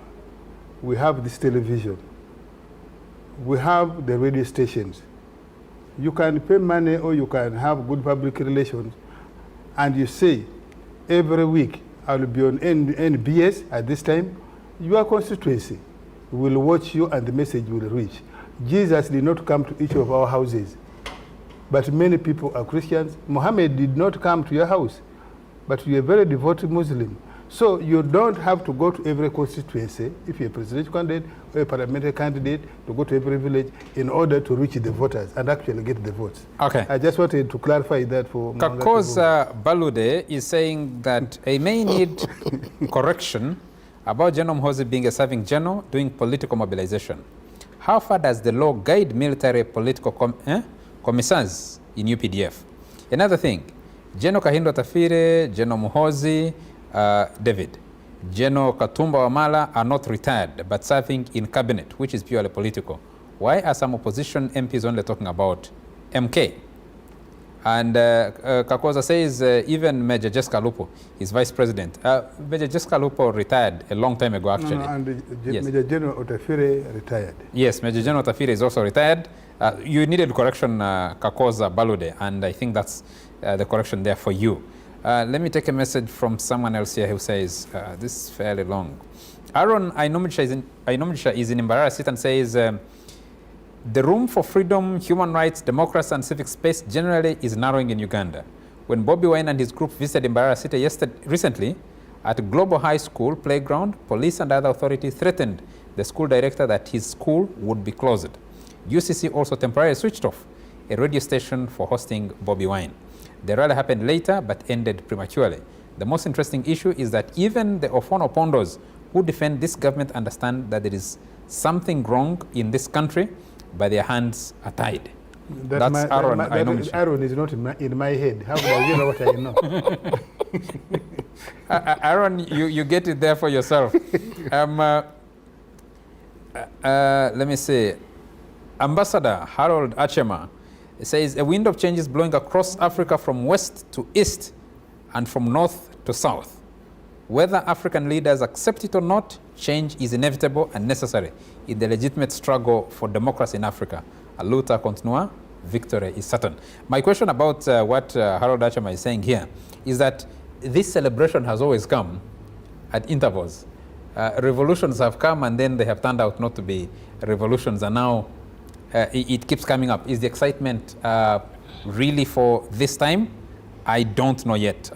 we have this television, we have the radio stations. You can pay money or you can have good public relations, and you say, every week I will be on NBS at this time, your constituency will watch you and the message will reach. Jesus did not come to each of our houses, but many people are Christians. Muhammad did not come to your house, but you're a very devoted Muslim. So you don't have to go to every constituency, if you're a presidential candidate or a parliamentary candidate, to go to every village in order to reach the voters and actually get the votes. Okay. I just wanted to clarify that for Kakoza Balude is saying that he may need correction about General Muhoozi being a serving general doing political mobilization. How far does the law guide military political commissars in UPDF? Another thing, General Kahindo Tafire, General Muhoozi, David, General Katumba Wamala are not retired but serving in cabinet, which is purely political. Why are some opposition MPs only talking about MK? And Kakoza says even Major Jessica Lupo is vice president. Major Jessica Lupo retired a long time ago, actually. And Yes. Major General Otafire retired. Yes, Major General Tafire is also retired. You needed correction, Kakoza Balude, and I think that's the correction there for you. Let me take a message from someone else here who says, this is fairly long. Aaron Ainomjisha is in Embarrassed and says, the room for freedom, human rights, democracy, and civic space generally is narrowing in Uganda. When Bobby Wine and his group visited Embarrassed recently, At Global High School playground, police and other authorities threatened the school director that his school would be closed. UCC also temporarily switched off a radio station for hosting Bobi Wine. The rally happened later but ended prematurely. The most interesting issue is that even the Ofono Pondos who defend this government understand that there is something wrong in this country, but their hands are tied. That's Aaron. Aaron is not in my head. How do you know what I know? Aaron, you get it there for yourself. Let me see. Ambassador Harold Achema says a wind of change is blowing across Africa from west to east and from north to south. Whether African leaders accept it or not, change is inevitable and necessary in the legitimate struggle for democracy in Africa. A luta continua, victory is certain. My question about what Harold Achema is saying here is that this celebration has always come at intervals. Revolutions have come and then they have turned out not to be revolutions, and now it keeps coming up. Is the excitement really for this time? I don't know yet.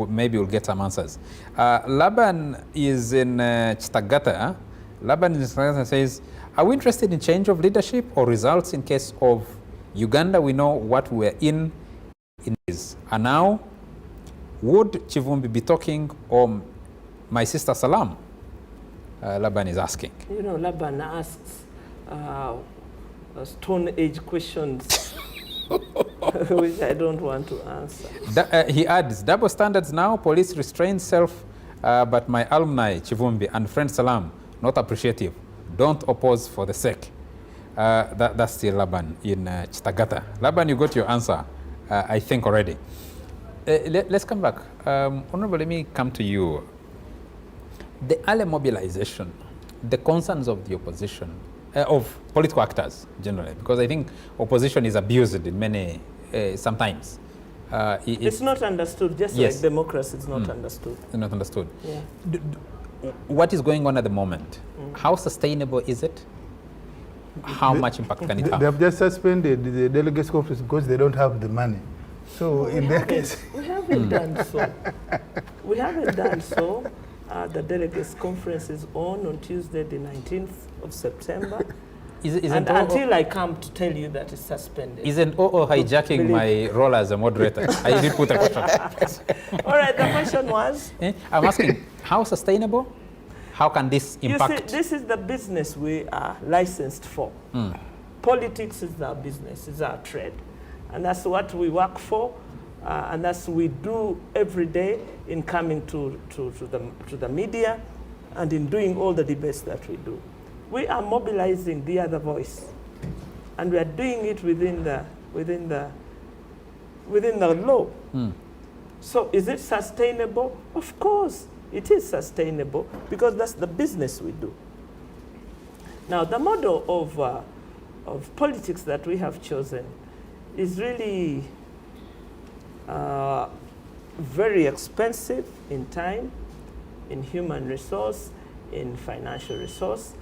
Maybe we'll get some answers. Laban is in Chitagata. Laban in Chitagata says, are we interested in change of leadership or results in case of Uganda? We know what we're in this. And now, would Kivumbi be talking or my sister Salam? Laban is asking. You know, Laban asks Stone Age questions, which I don't want to answer. He adds, double standards now, police restrain self, but my alumni, Kivumbi, and friend Salam, not appreciative. Don't oppose for the sake. That's still Laban in Chitagata. Laban, you got your answer, I think, already. Let's come back. Honorable, let me come to you. The early mobilization, the concerns of the opposition, of political actors generally, because I think opposition is abused in many, sometimes. It's not understood, just yes. like democracy is not understood. Not understood. Yeah. What is going on at the moment? How sustainable is it? How much impact can it have? They have just suspended the delegates' conference because they don't have the money. So in their case... We haven't done so. We haven't done so. The delegates' conference is on Tuesday, the 19th of September. Until I come to tell you that it's suspended. Isn't hijacking my role as a moderator? I did put a question. All right, the question was? I'm asking, how sustainable? How can this impact? You see, this is the business we are licensed for. Politics is our business, is our trade. And that's what we work for, and that's what we do every day in coming to the media and in doing all the debates that we do. We are mobilizing the other voice, and we are doing it within the law. So is it sustainable? Of course, it is sustainable because that's the business we do. Now, the model of politics that we have chosen is really very expensive in time, in human resource, in financial resource,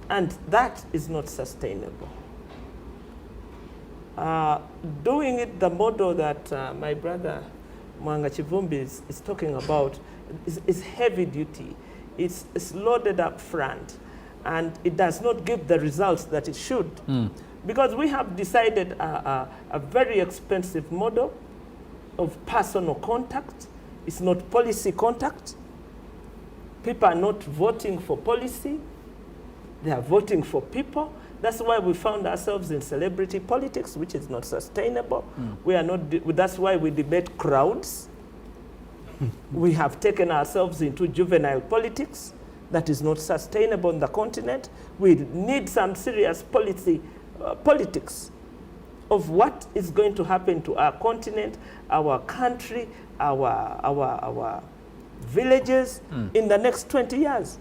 and that is not sustainable. Doing it the model that my brother Muwanga Kivumbi is talking about is heavy duty. It's loaded up front, and it does not give the results that it should. Because we have decided a very expensive model of personal contact. It's not policy contact. People are not voting for policy. They are voting for people. That's why we found ourselves in celebrity politics, which is not sustainable. We are not. That's why we debate crowds. We have taken ourselves into juvenile politics. That is not sustainable on the continent. We need some serious politics of what is going to happen to our continent, our country, our villages in the next 20 years.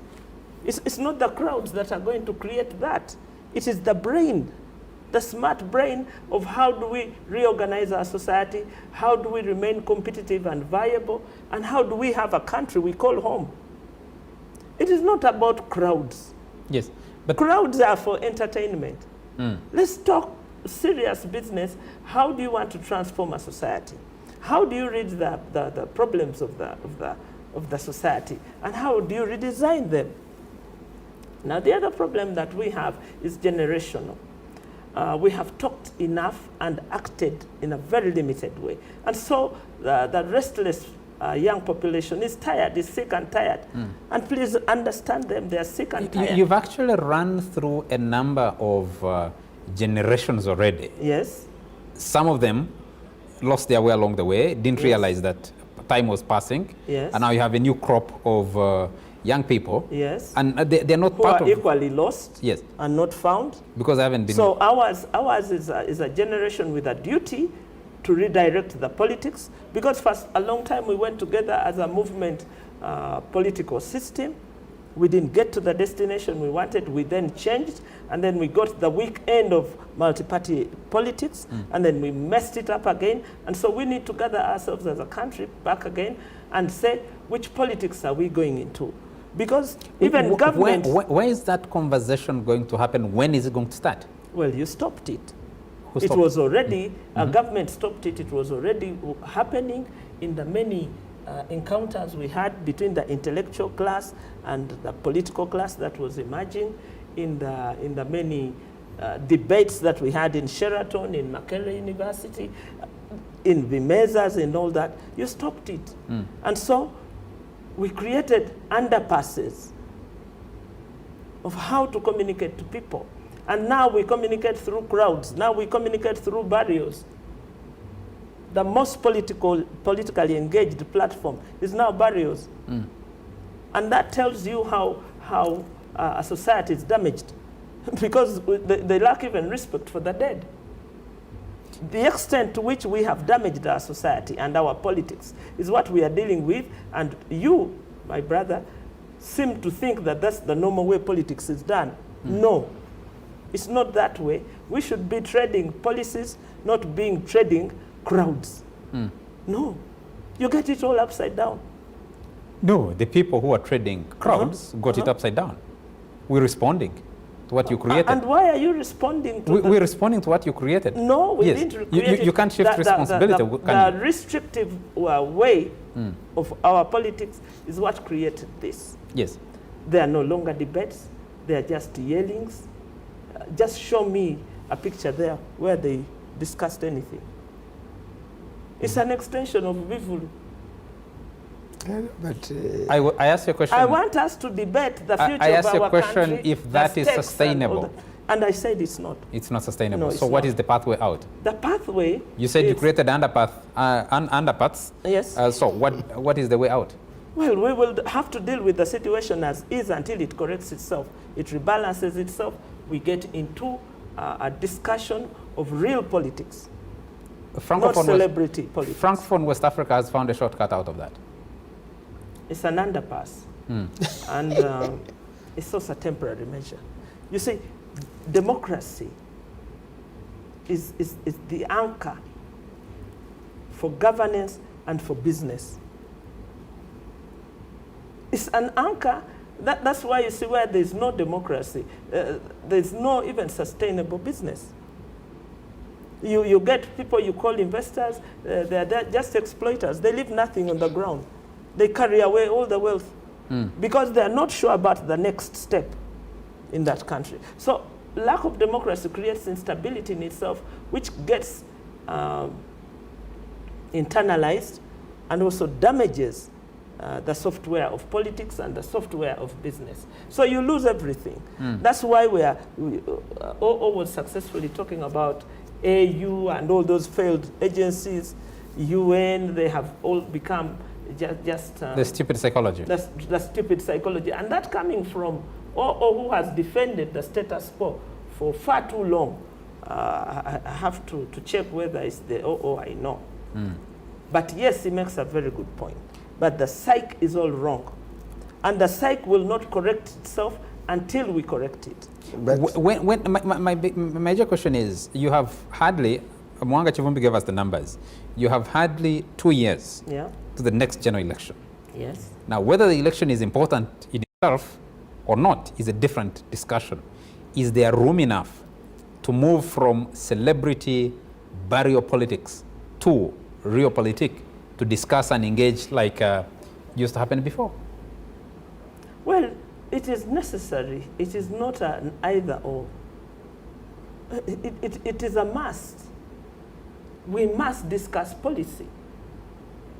It's not the crowds that are going to create that. It is the brain, the smart brain of how do we reorganize our society, how do we remain competitive and viable, and how do we have a country we call home. It is not about crowds. Yes, but crowds are for entertainment. Let's talk serious business. How do you want to transform a society? How do you read the problems of of the society, and how do you redesign them? Now, the other problem that we have is generational. We have talked enough and acted in a very limited way. And so the restless young population is tired, is sick and tired. And please understand them, they are sick and tired. You've actually run through a number of generations already. Yes. Some of them lost their way along the way, didn't realize that time was passing. Yes. And now you have a new crop of young people. Yes. And they're not who part are of equally lost. Yes. And not found. Because I haven't been. So ours is a generation with a duty to redirect the politics, because for a long time we went together as a movement political system. We didn't get to the destination we wanted. We then changed, and then we got the weak end of multi-party politics, and then we messed it up again. And so we need to gather ourselves as a country back again and say, which politics are we going into? Because even government... Where is that conversation going to happen? When is it going to start? Well, you stopped it. Who It stopped? was already, government stopped it. It was already happening in the many encounters we had between the intellectual class and the political class that was emerging, in the many debates that we had in Sheraton, in Makerere University, in Vimezas and all that. You stopped it. And so we created underpasses of how to communicate to people. And now we communicate through crowds. Now we communicate through barriers. The most politically engaged platform is now barriers. And that tells you how a society is damaged because they lack even respect for the dead. The extent to which we have damaged our society and our politics is what we are dealing with. And you, my brother, seem to think that that's the normal way politics is done. No, it's not that way. We should be trading policies, not trading crowds. No, you get it all upside down. No, the people who are trading crowds got it upside down. We're responding to what you created. And why are you responding to We're responding to what you created. No, we Yes. didn't create You can't shift responsibility, can the you? restrictive way of our politics is what created this. Yes. They are no longer debates. They are just yellings. Just show me a picture there where they discussed anything. It's an extension of Vivulu. But I asked you a question. I want us to debate the future I asked of you a our question country, if the that is stakes and all sustainable. that. And I said it's not. It's not sustainable. No, it's so what not. is the pathway out? The pathway. You said you is- created underpaths. Yes. So what is the way out? Well, we will have to deal with the situation as is until it corrects itself. It rebalances itself. We get into a discussion of real politics, not celebrity politics. Francophone West Africa has found a shortcut out of that. It's an underpass. And it's also a temporary measure. You see, democracy is the anchor for governance and for business. It's an anchor. That's why you see where there's no democracy, there's no even sustainable business. You get people you call investors, they're just exploiters. They leave nothing on the ground. They carry away all the wealth because they're not sure about the next step in that country. So lack of democracy creates instability in itself, which gets internalized and also damages the software of politics and the software of business. So you lose everything. That's why we was successfully talking about AU and all those failed agencies, UN, they have all become just The stupid psychology. the stupid psychology. And that coming from who has defended the status quo for far too long. I have to check whether it's the I know. But yes, he makes a very good point. But the psyche is all wrong. And the psyche will not correct itself until we correct it. But My major question is, you have hardly, Muwanga Kivumbi gave us the numbers, you have hardly 2 years Yeah. to the next general election. Yes. Now, whether the election is important in itself or not is a different discussion. Is there room enough to move from celebrity barrier politics to realpolitik to discuss and engage like used to happen before. Well, it is necessary. It is not an either or. It is a must. We must discuss policy.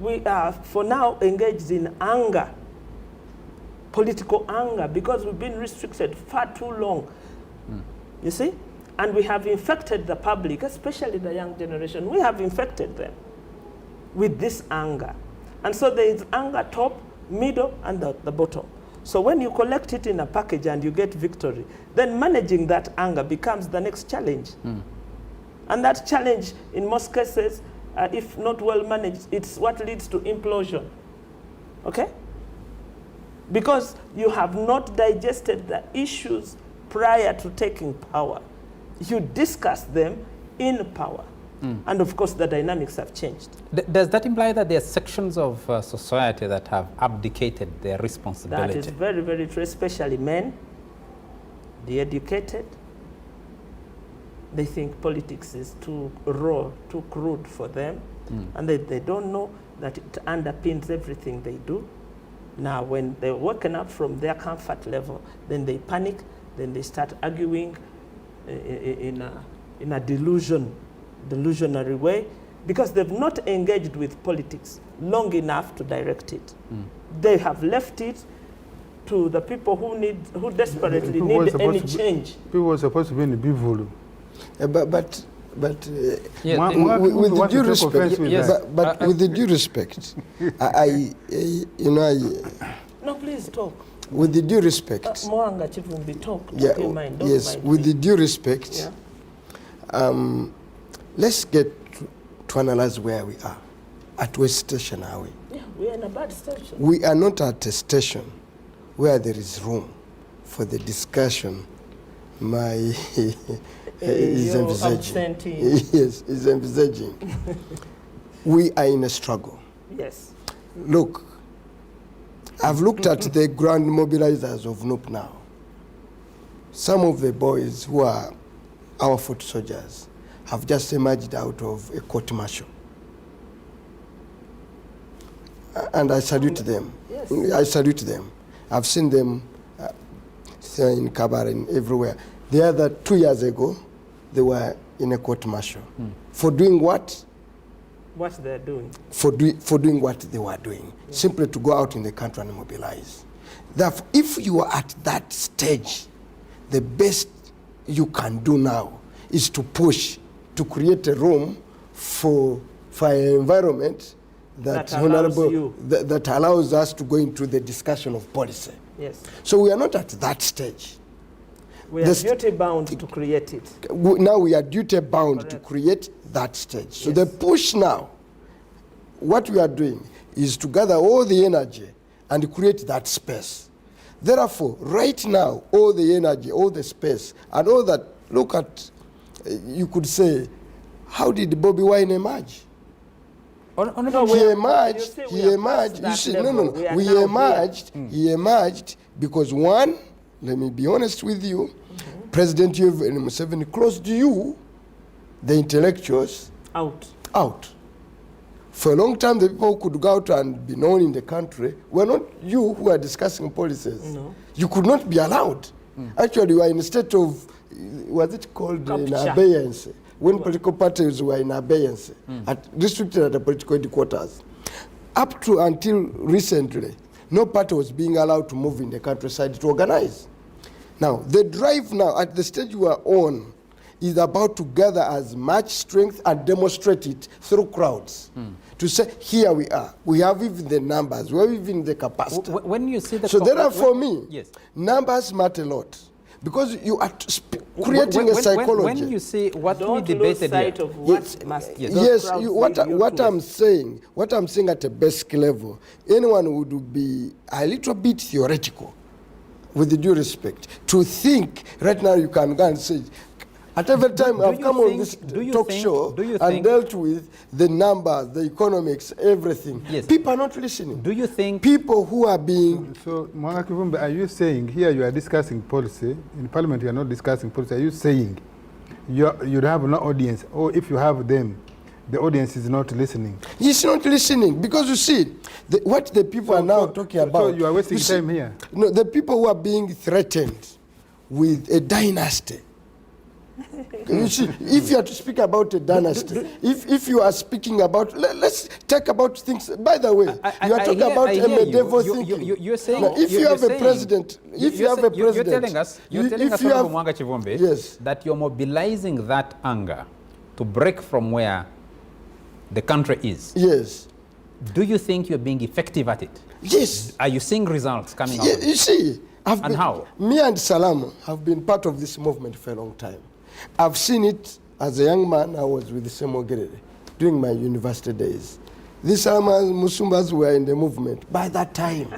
We are, for now, engaged in anger, political anger, because we've been restricted far too long. You see? And we have infected the public, especially the young generation. We have infected them with this anger. And so there is anger top, middle, and the bottom. So when you collect it in a package and you get victory, then managing that anger becomes the next challenge. And that challenge, in most cases, if not well managed, it's what leads to implosion. Okay? Because you have not digested the issues prior to taking power. You discuss them in power. And of course, the dynamics have changed. Does that imply that there are sections of society that have abdicated their responsibility? That is very, very true, especially men, the educated. They think politics is too raw, too crude for them. And they don't know that it underpins everything they do. Now, when they're woken up from their comfort level, then they panic, then they start arguing in a delusionary way, because they've not engaged with politics long enough to direct it. They have left it to the people who desperately need any change. People were supposed to be in the big volume. But with with due respect, Yes. with the due respect, No, please talk. with the due respect, Muwanga, Kivumbi, talk. yeah, Okay, mind, don't yes, mind with me. the due respect, Yeah. let's get to analyze where we are. At what station are we? Yeah, we are in a bad station. We are not at a station where there is room for the discussion my is You're envisaging. absentee. Yes, is envisaging. We are in a struggle. Yes. Look, I've looked at the ground mobilizers of Nup now. Some of the boys who are our foot soldiers have just emerged out of a court martial. And I salute them. Yes. I salute them. I've seen them in Kabar and everywhere. The other 2 years ago, they were in a court martial. For doing what? What they're doing. For doing what they were doing, simply to go out in the country and mobilize. Therefore, if you are at that stage, the best you can do now is to push, to create a room for an environment that allows us to go into the discussion of policy. Yes. So we are not at that stage. We are duty bound to create it. Now we are duty bound to create that stage. So the push now, what we are doing is to gather all the energy and create that space. Therefore, right now, all the energy, all the space, and all that, look at, you could say, how did Bobi Wine emerge? He emerged because one, let me be honest with you, President Yoweri Museveni closed you, the intellectuals, out. For a long time, the people who could go out and be known in the country were not you who are discussing policies. No. You could not be allowed. Actually, you are in a state of, was it called in abeyance? When political parties were in abeyance, restricted at the political headquarters. Up to until recently, no party was being allowed to move in the countryside to organize. Now, the drive now, at the stage you are on, is about to gather as much strength and demonstrate it through crowds. To say, here we are. We have even the numbers. We have even the capacity. When you see the... So therefore, for me, yes, numbers matter a lot. Because you are creating a psychology. When you see what Don't we debated lose sight here, of what must what I'm saying at a basic level, anyone would be a little bit theoretical, with the due respect, to think right now you can go and say, at every time I've come on this talk show and dealt with the numbers, the economics, everything. Yes. People are not listening. do you think... People who are being... So, Muwanga Kivumbi, are you saying here you are discussing policy, in Parliament you are not discussing policy, are you saying you'd have no audience, or if you have them, the audience is not listening. He's not listening because you see, what the people are now talking about. So you are wasting time here. No, the people who are being threatened with a dynasty. You see, if you are to speak about a dynasty, if you are speaking about, let's talk about things. By the way, you are talking about a medieval thinking. You're saying, now, if you have a president, if you have a president, you're telling us, Muwanga Kivumbi, yes, that you're mobilizing that anger to break from where the country is. Yes. Do you think you're being effective at it? Yes. Are you seeing results coming out? You see, how? Me and Salam have been part of this movement for a long time. I've seen it as a young man. I was with the Semogerere during my university days. These Salamas, Musumbas were in the movement by that time.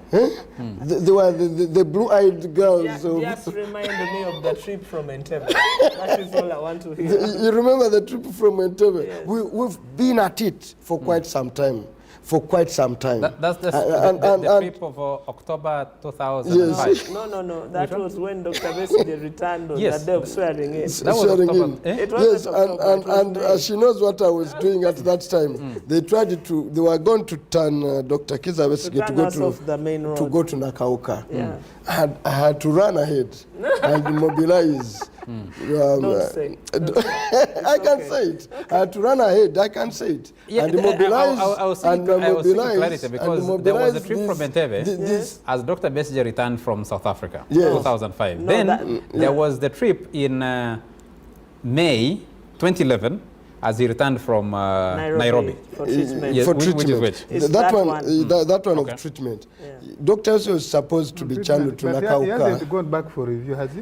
They were the blue-eyed girls. Yeah, just reminded me of the trip from Entebbe. That is all I want to hear. You remember the trip from Entebbe? Yes. We've been at it for quite some time. For quite some time. That's the trip of October 2005. Yes. No. That was when Dr. Besigye returned on the day of swearing in. That was October. It was Yes, and she knows what I was doing at that time. They were going to turn Dr. Kiza Besigye to go to Nakauka. Yeah. I had to run ahead and mobilize. Don't say. I can say it. I had to run ahead. I can say it. Yeah, and mobilize. I was seeking clarity because there was a trip from Entebbe as Dr. Besigye returned from South Africa, 2005. Then there was the trip in May 2011 as he returned from Nairobi. For treatment. For Which treatment. is That one of treatment. Yeah. Doctors was supposed to be channeled to Nakauka. He hasn't gone back for review, has he?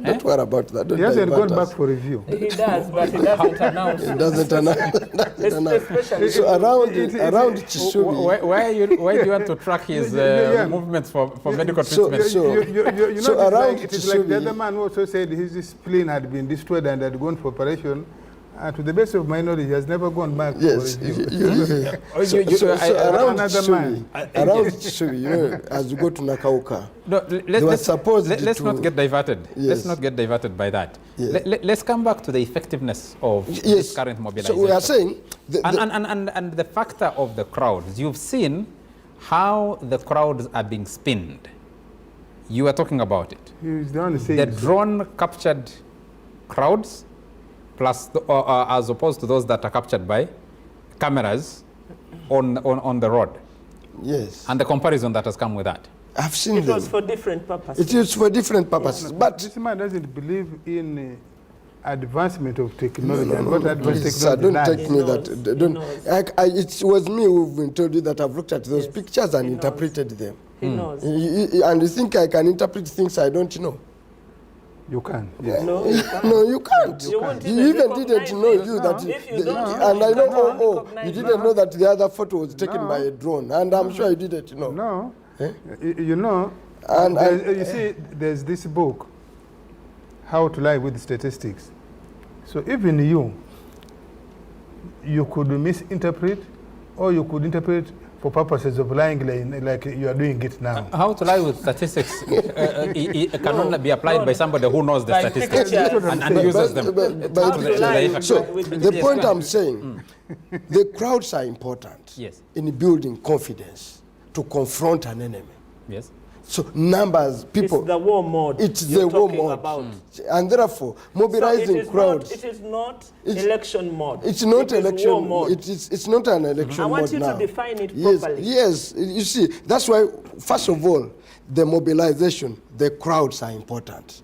Don't worry about that. Don't He hasn't divert gone us. back for review. He does, but he doesn't announce. It doesn't announce. Especially So around Chishubi. Why do you want to track his movements for medical treatment? You know, around it is like the Chishubi. other man who also said his spleen had been destroyed and had gone for operation. And to the best of my knowledge, he has never gone back. Yes. For review. So around Another man. Chishubi, you know, as you go to Nakauka, Let's not get diverted. Yes. Let's not get diverted by that. Yes. Let's come back to the effectiveness of this current mobilization. So we are saying... And the factor of the crowds. You've seen how the crowds are being spinned. You were talking about it. He's the one saying The drone captured crowds, plus as opposed to those that are captured by cameras on the road. Yes. And the comparison that has come with that. I've seen It them. was for different purposes. It is for different purposes. But this man doesn't believe in advancement of technology and what advanced please, technology don't does. take me that. It was me who told you that I've looked at those pictures and interpreted them. He knows. And you think I can interpret things I don't know? You can. Yes. No, you can't. No, you can't. You won't You even recognize didn't know it. you that. If you don't And I know, recognize you didn't know that the other photo was taken by a drone, and I'm sure you didn't know. No. Eh? You know, And you see, there's this book, How to Lie with Statistics. So even you could misinterpret, or you could interpret for purposes of lying like you are doing it now. How to lie with statistics it can only be applied by somebody who knows the statistics and uses them. So the point I'm saying, the crowds are important in building confidence to confront an enemy. Yes. So numbers, people. It's the war mode. It's the war mode. About. And therefore, mobilizing crowds. It is not election mode. It's not election war mode. It's not an election mode. I want you now. to define it properly. Yes, you see, that's why, first of all, the mobilization, the crowds are important.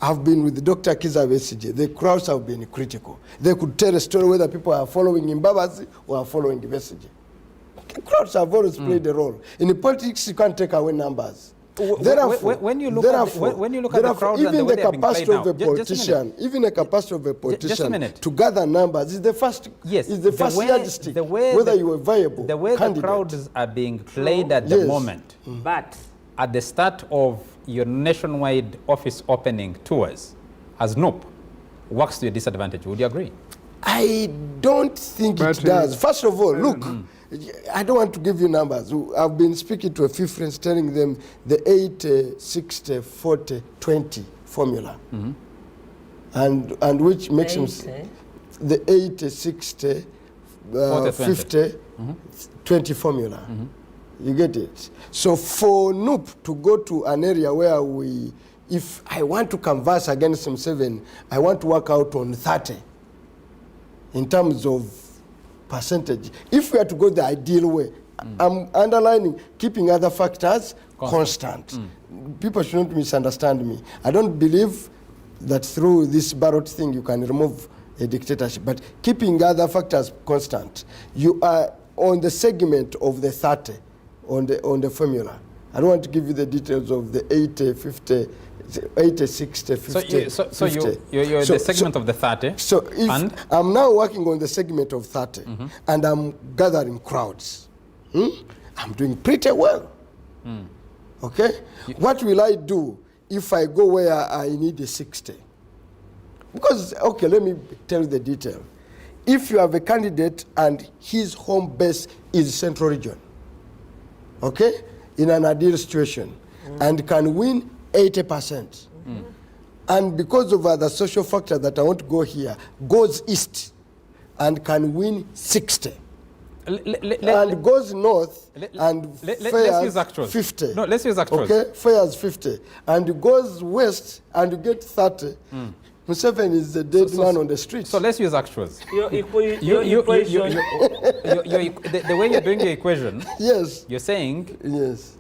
I've been with Dr. Kiza Besigye. The crowds have been critical. They could tell a story whether people are following Mbabazi or are following Besigye. Crowds have always played a role. In politics, you can't take away numbers. Therefore, when you look at the crowd and the way they are being played now, even a capacity of a politician to gather numbers is the first yardstick, whether you are viable. The way the crowds are being played at the moment, but at the start of your nationwide office opening tours, as Nup, works to your disadvantage. Would you agree? I don't think it does. First of all, look. I don't want to give you numbers. I've been speaking to a few friends telling them the 80, 60, 40, 20 formula. And which makes them... the 80, 60, 50, 20 formula. You get it? So for Nup to go to an area where if I want to converse against M7, I want to work out on 30 in terms of percentage. If we are to go the ideal way, I'm underlining keeping other factors constant. People shouldn't misunderstand me. I don't believe that through this ballot thing you can remove a dictatorship, but keeping other factors constant. You are on the segment of the 30 on the formula. I don't want to give you the details of the 80, 50, 80, 60, 50. So you're the segment of the 30. So if I'm now working on the segment of 30 and I'm gathering crowds, I'm doing pretty well. Okay? What will I do if I go where I need a 60? Because, okay, let me tell you the detail. If you have a candidate and his home base is Central Region, okay, in an ideal situation, and can win 80%, and because of other social factors that I want to go here, goes east and can win 60, and goes north and fares 50. No, let's use actuals. Okay, fares 50, and goes west and you get 30. Museveni is the dead man on the street. So let's use actuals. Your equation. The way you're doing your equation, yes, you're saying yes,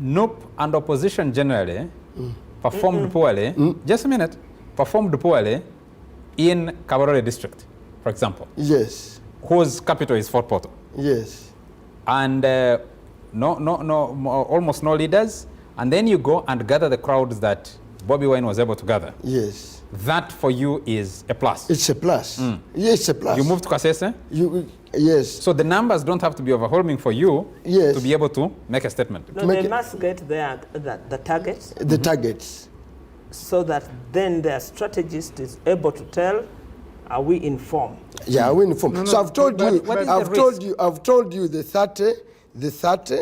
Nup and opposition generally performed poorly, just a minute, performed poorly in Kabarole district, for example. Yes. Whose capital is Fort Portal. Yes. And almost no leaders. And then you go and gather the crowds that Bobby Wine was able to gather. Yes. That for you is a plus. It's a plus. Yes, it's a plus. You moved to Kasese? Yes. So the numbers don't have to be overwhelming for you yes, to be able to make a statement. No, they must get the targets. The targets. So that then their strategist is able to tell, are we informed? Yeah, are we informed? No, so I've told you, I've told you the 30,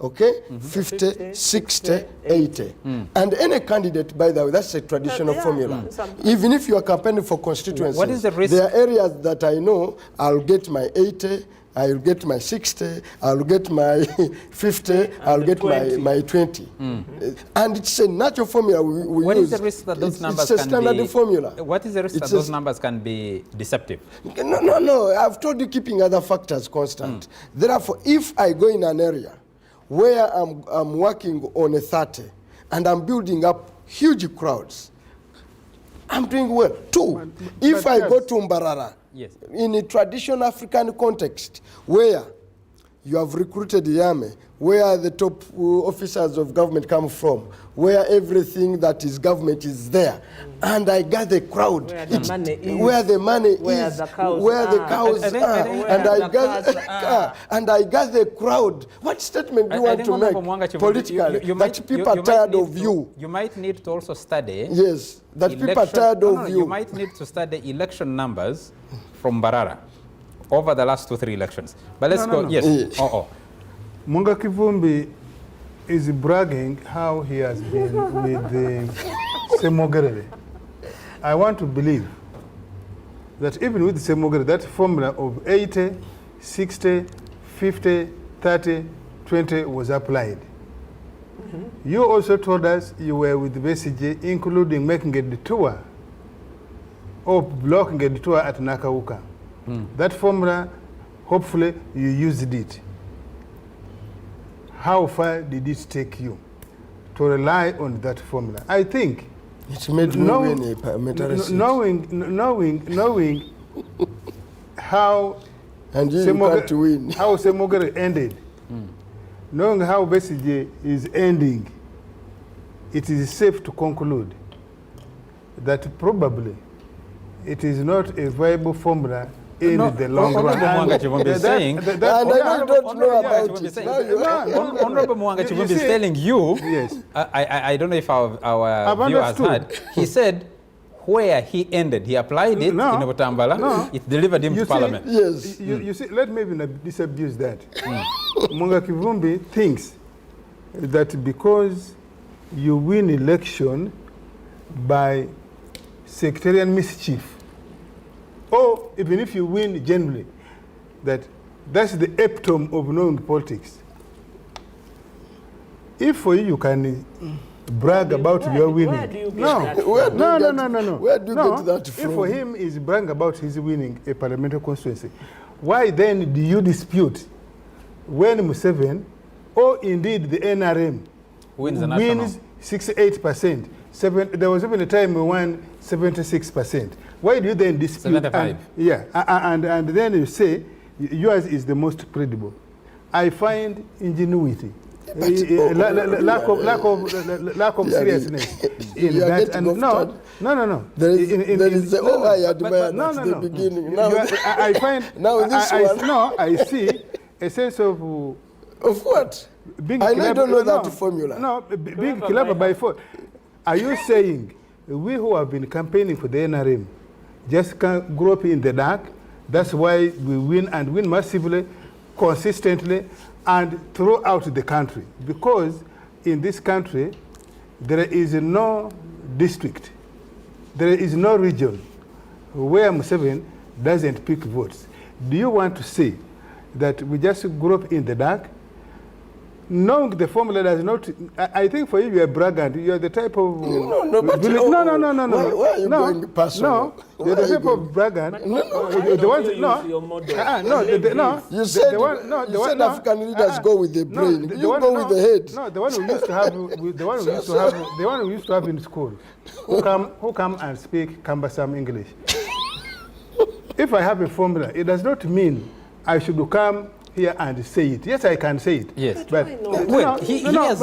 okay, 50, 60, 80. And any candidate, by the way, that's a traditional formula. Even if you are campaigning for constituencies, what is the risk? There are areas that I know I'll get my 80, I'll get my 60, I'll get my 50, I'll get my 20. And it's a natural formula we what use. What is the risk that those numbers it's a standard be, formula. What is the risk that those numbers can be deceptive? No. I've told you keeping other factors constant. Therefore, if I go in an area where I'm working on a 30 and I'm building up huge crowds, I'm doing well. Two, if I go to Mbarara, yes, in a traditional African context where you have recruited the army, where the top officers of government come from, where everything that is government is there, and I got the crowd, where the money is, where the money where is, the cows where the are. cows are, and I got the crowd. What statement do you want to make politically? That people are tired of you. You might need to also study. Yes, that people are tired of you. You might need to study election numbers from Mbarara over the last 2-3 elections. But let's go. Yes. Muwanga Kivumbi is bragging how he has been with Semogerere. I want to believe that even with Semogerere, that formula of 80, 60, 50, 30, 20 was applied. You also told us you were with BCG, including making a detour or blocking a detour at Nakauka. That formula, hopefully you used it. How far did it take you to rely on that formula? I think it made me win a parliamentary seat. Knowing how and you got to win. How Semogere ended, knowing how BCG is ending, it is safe to conclude that probably it is not a viable formula in the long run. Muwanga Kivumbi is saying, and I don't know about it. Honorable Muwanga Kivumbi is telling you, yes. I don't know if our viewer has heard, he said where he ended, he applied it in Butambala, it delivered him to Parliament. Yes. You see, let me even disabuse that. Muwanga Kivumbi thinks that because you win election by sectarian mischief, or even if you win generally, that's the epitome of knowing politics. If for you can brag about your winning. Where do you get No, that from? no. Where do you get that If from? for him is bragging about his winning a parliamentary constituency, why then do you dispute when Museveni, or indeed the NRM, Wins the national. wins 68%? There was even a time we won 76%. Why do you then dispute? 75. And then you say yours is the most credible. I find ingenuity. Lack of seriousness in that. And no. There is the oh, I admire no, at the beginning. You Now, I find now this one. I see a sense of what? being I clever. don't know that formula. No, being clever by force. Are you saying we who have been campaigning for the NRM just can't grow up in the dark? That's why we win and win massively, consistently, and throughout the country. Because in this country, there is no district, there is no region where Museveni doesn't pick votes. Do you want to say that we just grew up in the dark? Knowing the formula does not. I think for you, you're a braggart. You're the type of. No. Why are you going personal? No, you're the type of braggart. The ones. You said African leaders go with the brain. You go with the head. No, the one we used to have. The one we used to have in school, who come and speak cumbersome English. If I have a formula, it does not mean I should come here and say it. Yes, I can say it. Yes, but well, he has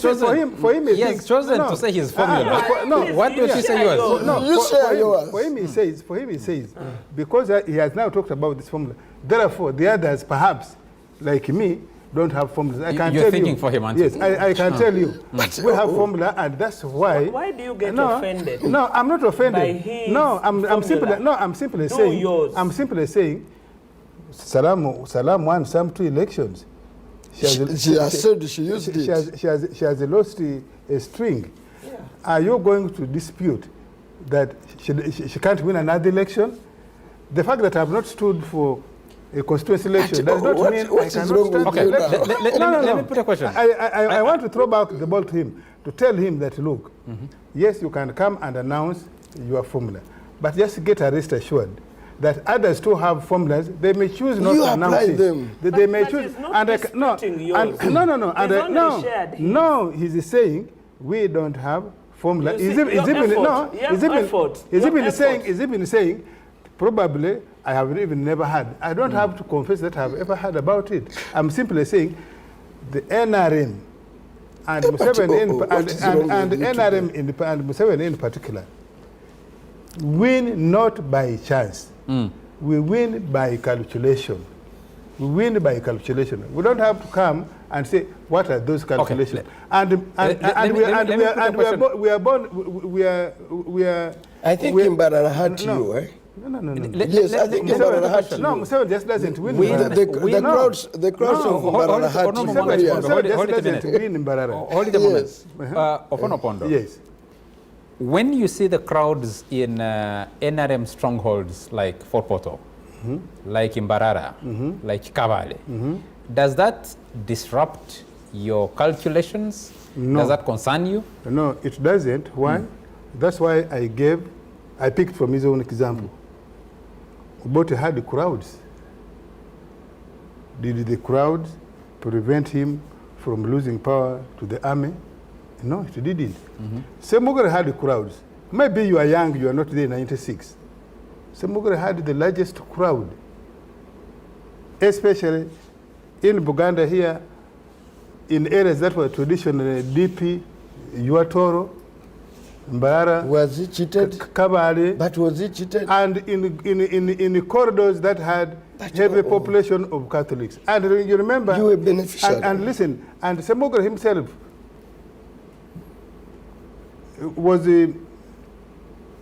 chosen. For him, he has chosen to say his formula. What does he say yours? No, you share yours. For him, he says, because he has now talked about this formula. Therefore, the others, perhaps, like me, don't have formulas. I can You're tell thinking you. for him, aren't you? Yes, I can tell you. We have formula, and that's why. Why do you get offended? No, I'm not offended. By his I'm simply saying. yours. I'm simply saying. Salam won some 2 elections. She has said she used it. She has lost a string. Yeah. Are you going to dispute that she can't win another election? The fact that I have not stood for a constituency election does not mean I cannot stand. Okay, let me put a question. I want to throw back the ball to him, to tell him that, look, yes, you can come and announce your formula, but just get a rest assured that others too have formulas. They may choose not to announce it. They may choose. No. He's saying we don't have formula. Is he been saying probably I have even never had. I don't have to confess that I have ever heard about it. I'm simply saying the NRM and Museveni in particular win not by chance. We win by calculation. We win by calculation. We don't have to come and say what are those calculations. We are born. I think Mbarara had you, eh? No. Yes, I think Mbarara had you. No, Museveni just doesn't win. The crowds of Mbarara had you. Museveni just doesn't win Mbarara. Hold it a moment. Oponopondo. Yes. When you see the crowds in NRM strongholds like Fort Portal, like Mbarara, like Kavale, does that disrupt your calculations? No. Does that concern you? No, it doesn't. Why? That's why I picked from his own example. But he had the crowds. Did the crowds prevent him from losing power to the army? No, it didn't. Semugere had the crowds. Maybe you are young, you are not there in 96. Semugere had the largest crowd, especially in Buganda here, in areas that were traditionally DP, Yuatoro, Mbarara. Was he cheated? Kabale. But was he cheated? And in the corridors that had heavy population of Catholics. And you remember. You were beneficiary. And listen, and Semugere himself was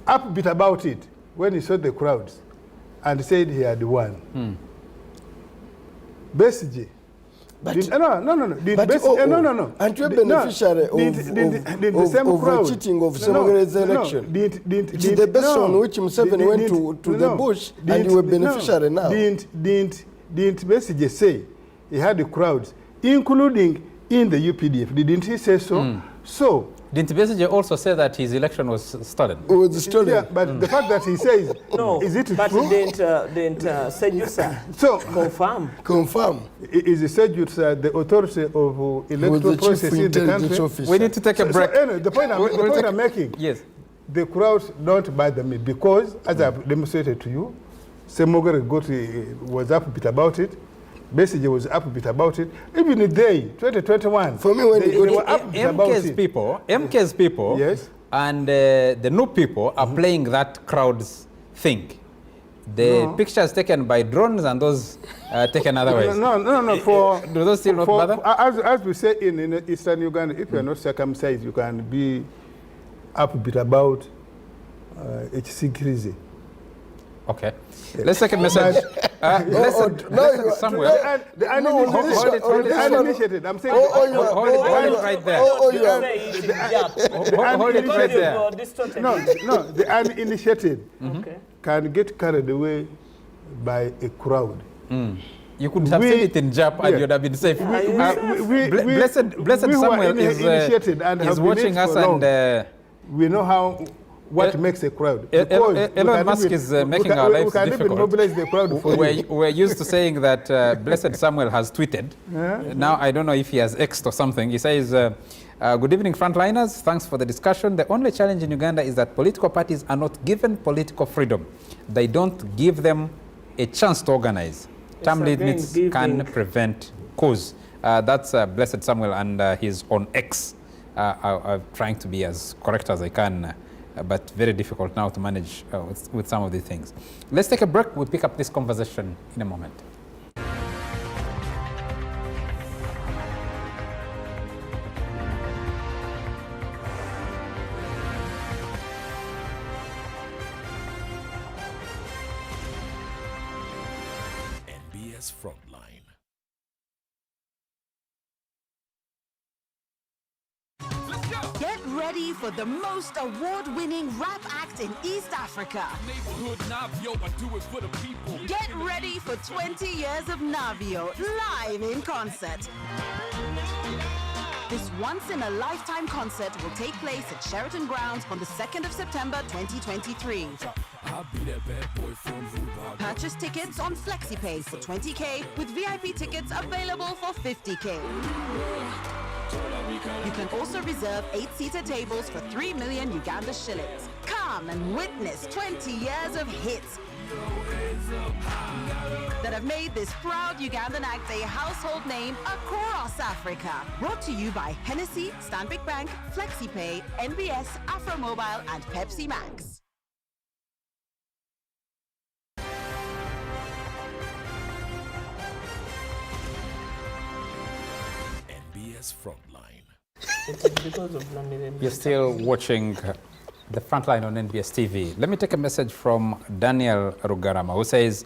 upbeat about it when he saw the crowds and said he had won. Besige But no. Aren't you a beneficiary of cheating of Semogere's election? It's the best on which Museveni went to the bush, and you were beneficiary now. Didn't Besigye say he had the crowds, including in the UPDF? Didn't he say so? So didn't Besigye also say that his election was stolen? It was stolen. Yeah, but the fact that he says, no, is it but true? didn't Sejusa confirm? Is the Sejusa the authority of electoral process in the country? We need to take a break. So anyway, the point I'm making, yes, the crowds don't bother me because, as I've demonstrated to you, Semogere was upbeat about it. Besigye was upbeat about it. Even they, 2021, for me, when they were upbeat about it. MK's people, yes, and the Nup people are playing that crowd's thing. The pictures taken by drones and those taken otherwise. No. Do those still not bother? As we say in Eastern Uganda, if you are not circumcised, you can be upbeat about Ekisinkirize. Okay. Let's take a message. Somewhere. The uninitiated. I'm saying. Hold it right there. Hold it right there. No, the uninitiated can get carried away by a crowd. You could have said it in Jap and you'd have been safe. Blessed Samuel is watching us and we know what makes a crowd. Elon Musk is making our lives difficult. We can even mobilize the crowd for you. We're used to saying that Blessed Samuel has tweeted. Now I don't know if he has X'd or something. He says, good evening, frontliners. Thanks for the discussion. The only challenge in Uganda is that political parties are not given political freedom. They don't give them a chance to organize. Term limits can prevent cause. That's Blessed Samuel, and he's on X. I'm trying to be as correct as I can. But very difficult now to manage with some of these things. Let's take a break. We'll pick up this conversation in a moment. NBS Frontline. Get ready for the most award-winning rap act in East Africa. Get ready for 20 years of Navio live in concert. This once-in-a-lifetime concert will take place at Sheraton Grounds on the 2nd of September 2023. Purchase tickets on FlexiPay for 20K with VIP tickets available for 50K. You can also reserve 8-seater tables for 3 million Uganda shillings. Come and witness 20 years of hits that have made this proud Ugandan act a household name across Africa. Brought to you by Hennessy, Stanbic Bank, FlexiPay, NBS, Afromobile, and Pepsi Max. NBS Frontline. You're still watching the Frontline on NBS TV. Let me take a message from Daniel Rugarama, who says,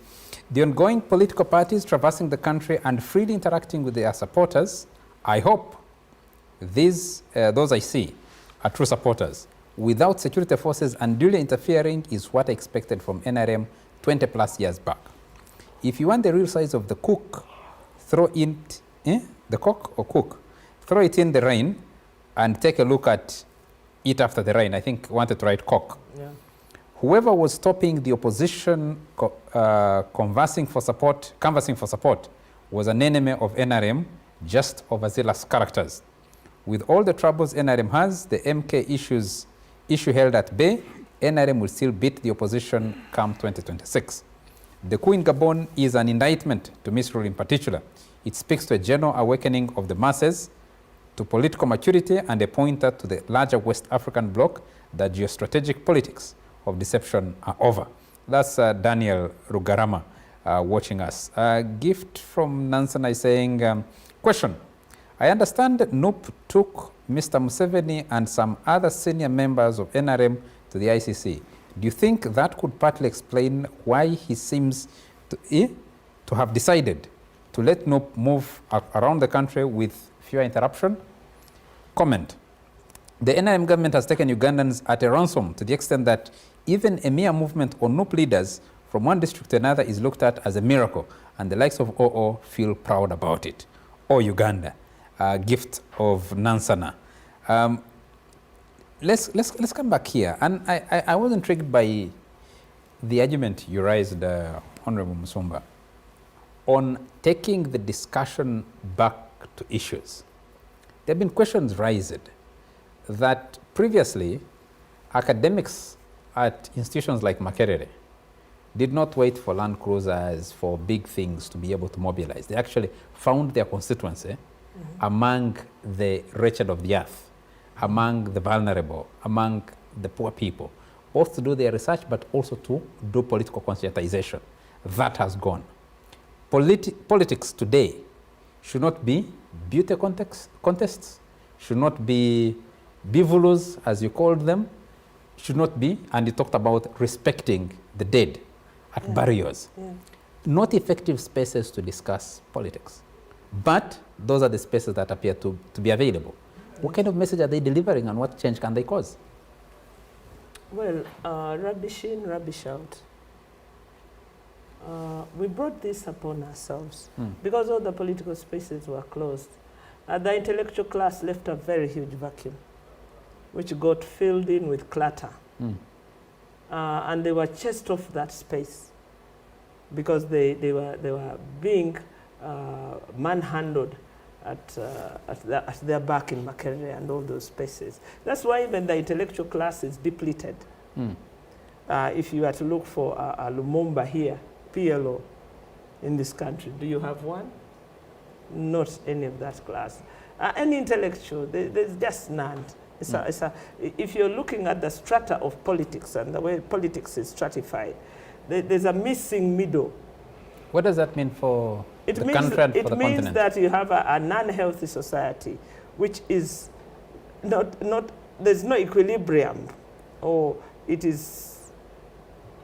the ongoing political parties traversing the country and freely interacting with their supporters, I hope those I see are true supporters. Without security forces unduly interfering is what I expected from NRM 20 plus years back. If you want the real size of the cook, throw in the cock or cook, throw it in the rain and take a look at it after the rain. I think wanted to write cock. Yeah. Whoever was stopping the opposition canvassing for support was an enemy of NRM, just overzealous characters. With all the troubles NRM has, the MK issue held at bay, NRM will still beat the opposition come 2026. The coup in Gabon is an indictment to misrule in particular. It speaks to a general awakening of the masses to political maturity and a pointer to the larger West African bloc that geostrategic politics of deception are over. That's Daniel Rugarama watching us. Gift from Nansana saying, question, I understand Nup took Mr. Museveni and some other senior members of NRM to the ICC. Do you think that could partly explain why he seems to have decided to let Nup move around the country with fewer interruption? Comment. The NRM government has taken Ugandans at a ransom to the extent that even a mere movement on Nup leaders from one district to another is looked at as a miracle, and the likes of OO feel proud about it. Or Uganda, gift of Nansana. Let's come back here. And I was intrigued by the argument you raised, Honorable Musumba, on taking the discussion back to issues. There have been questions raised that previously academics at institutions like Makerere did not wait for land cruisers, for big things to be able to mobilize. They actually found their constituency among the wretched of the earth, among the vulnerable, among the poor people, both to do their research but also to do political conscientization. That has gone. Politics today should not be beauty contests, should not be bivulus, as you called them, should not be, and you talked about respecting the dead at burials. Not effective spaces to discuss politics. But those are the spaces that appear to be available. What kind of message are they delivering, and what change can they cause? Well, rubbish in, rubbish out. We brought this upon ourselves because all the political spaces were closed. The intellectual class left a very huge vacuum, which got filled in with clutter. And they were chased off that space because they were being manhandled at their back in Makerere and all those spaces. That's why even the intellectual class is depleted. If you were to look for a Lumumba here, PLO in this country, do you have one? Not any of that class. Any intellectual, there's just none. If you're looking at the strata of politics and the way politics is stratified, there's a missing middle. What does that mean for the country and for the continent? It means that you have a non-healthy society, which is there's no equilibrium, or it is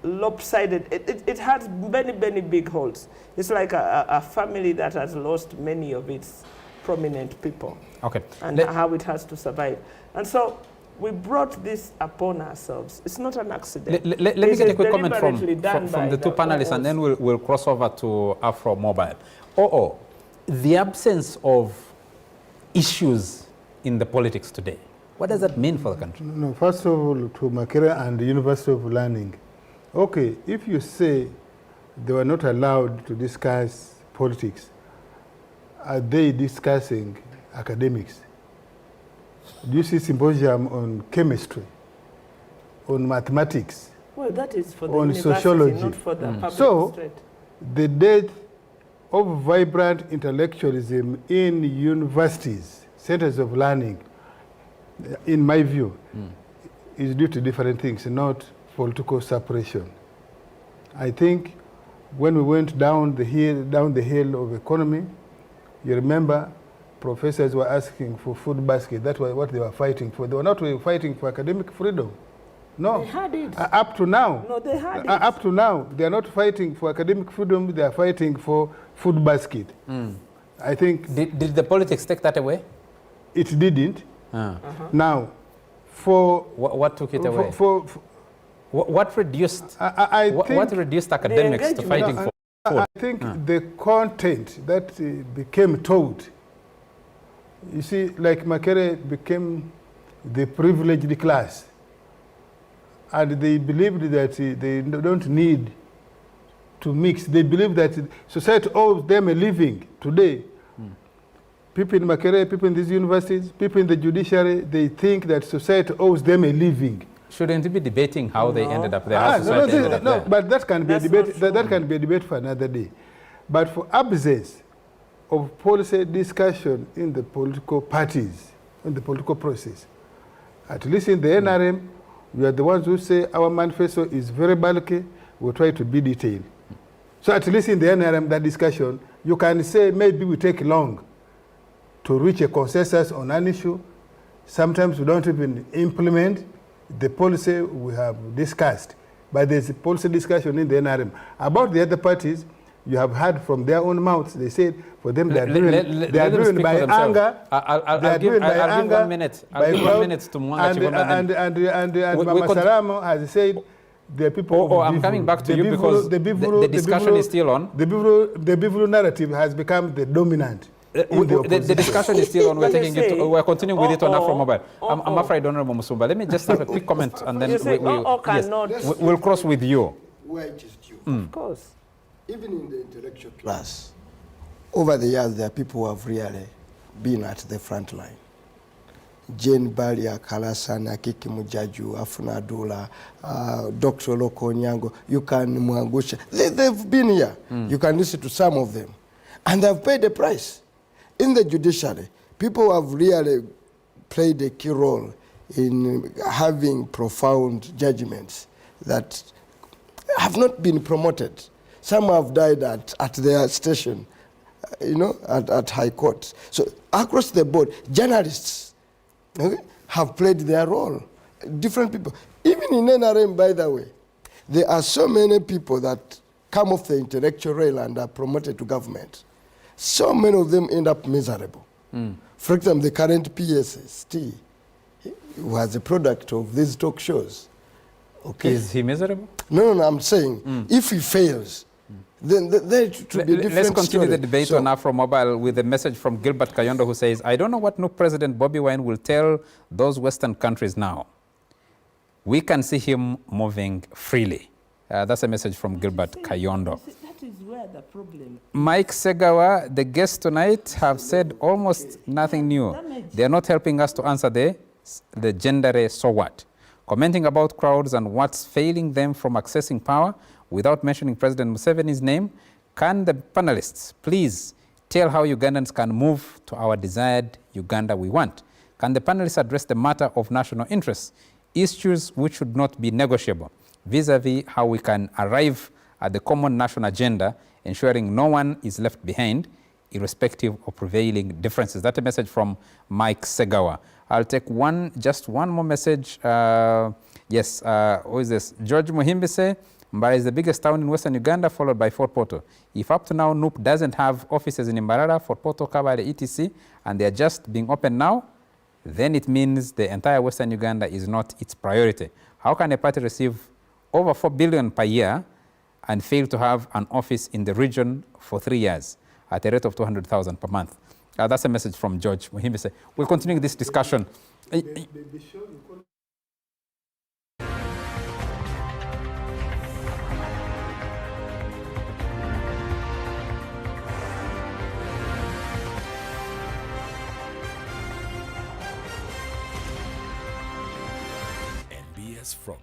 lopsided. It has many, many big holes. It's like a family that has lost many of its prominent people. Okay. And how it has to survive. And so we brought this upon ourselves. It's not an accident. Let me get a quick comment from the two panelists, and then we'll cross over to Afro Mobile. The absence of issues in the politics today, what does that mean for the country? No, first of all, to Makerere and the University of Learning. Okay, if you say they were not allowed to discuss politics, are they discussing academics? Do you see symposium on chemistry, on mathematics? Well, that is for the on university, sociology. not for the public So, straight. the death of vibrant intellectualism in universities, centers of learning, in my view, is due to different things, not political separation. I think when we went down the hill of economy, you remember professors were asking for food basket. That's what they were fighting for. They were not fighting for academic freedom. No. They had it. Up to now. No, they had it. Up to now, they are not fighting for academic freedom. They are fighting for food basket. I think. Did the politics take that away? It didn't. Now, for what took it away? What reduced? What reduced academics to fighting for food? I think the content that became taught. You see, like Makerere became the privileged class, and they believed that they don't need to mix. They believe that society owes them a living today. People in Makerere, people in these universities, people in the judiciary, they think that society owes them a living. Shouldn't you be debating how they ended up there? No, but that can be a debate. That can be a debate for another day. But for absence of policy discussion in the political parties, in the political process, at least in the NRM, we are the ones who say our manifesto is very bulky. We'll try to be detailed. So at least in the NRM, that discussion, you can say maybe we take long to reach a consensus on an issue. Sometimes we don't even implement the policy we have discussed. But there's a policy discussion in the NRM. About the other parties, You have heard from their own mouths. They said for them they are Let them driven speak by for themselves. anger. I'll give 1 minute. I'll give 1 minute to Muwanga. And Mama Salamo has said the people. I'm coming back to you because the discussion is still on. The Bivulu narrative has become the dominant. The discussion is still on. We're continuing with it on Afro Mobile. I'm afraid, Honorable Musumba. Let me just have a quick comment, and then we'll cross with you. Where it is due. Of course. Even in the intellectual class, over the years, there are people who have really been at the front line. Jane Balia, Kalasana, Kiki Mujaju, Afuna Adula, Dr. Loko Nyango, you can Mwangusha. They've been here. You can listen to some of them. And they've paid the price. In the judiciary, people have really played a key role in having profound judgments that have not been promoted. Some have died at their station, at High Court. So across the board, journalists have played their role. Different people. Even in NRM, by the way, there are so many people that come off the intellectual rail and are promoted to government. So many of them end up miserable. For example, the current PSST, who has a product of these talk shows. Okay. Is he miserable? No, I'm saying if he fails, then there should be a different Let's continue story. the debate on Afro Mobile with a message from Gilbert Kayondo, who says, I don't know what new President Bobby Wine will tell those Western countries now. We can see him moving freely. That's a message from Gilbert Kayondo. That is where the problem. Mike Segawa, the guests tonight have said almost nothing new. They are not helping us to answer the gender so what. Commenting about crowds and what's failing them from accessing power without mentioning President Museveni's name, can the panelists please tell how Ugandans can move to our desired Uganda we want? Can the panelists address the matter of national interest, issues which should not be negotiable, vis-a-vis how we can arrive at the common national agenda, ensuring no one is left behind, irrespective of prevailing differences? That's a message from Mike Segawa. I'll take just one more message. Who is this? George Muhimbise. Mbara is the biggest town in Western Uganda, followed by Fort Portal. If up to now Nup doesn't have offices in Mbarara, Fort Portal, Kabale, etc., and they're just being opened now, then it means the entire Western Uganda is not its priority. How can a party receive over 4 billion per year and fail to have an office in the region for 3 years at a rate of 200,000 per month? That's a message from George Muhimbise. We'll continue this discussion. NBS Front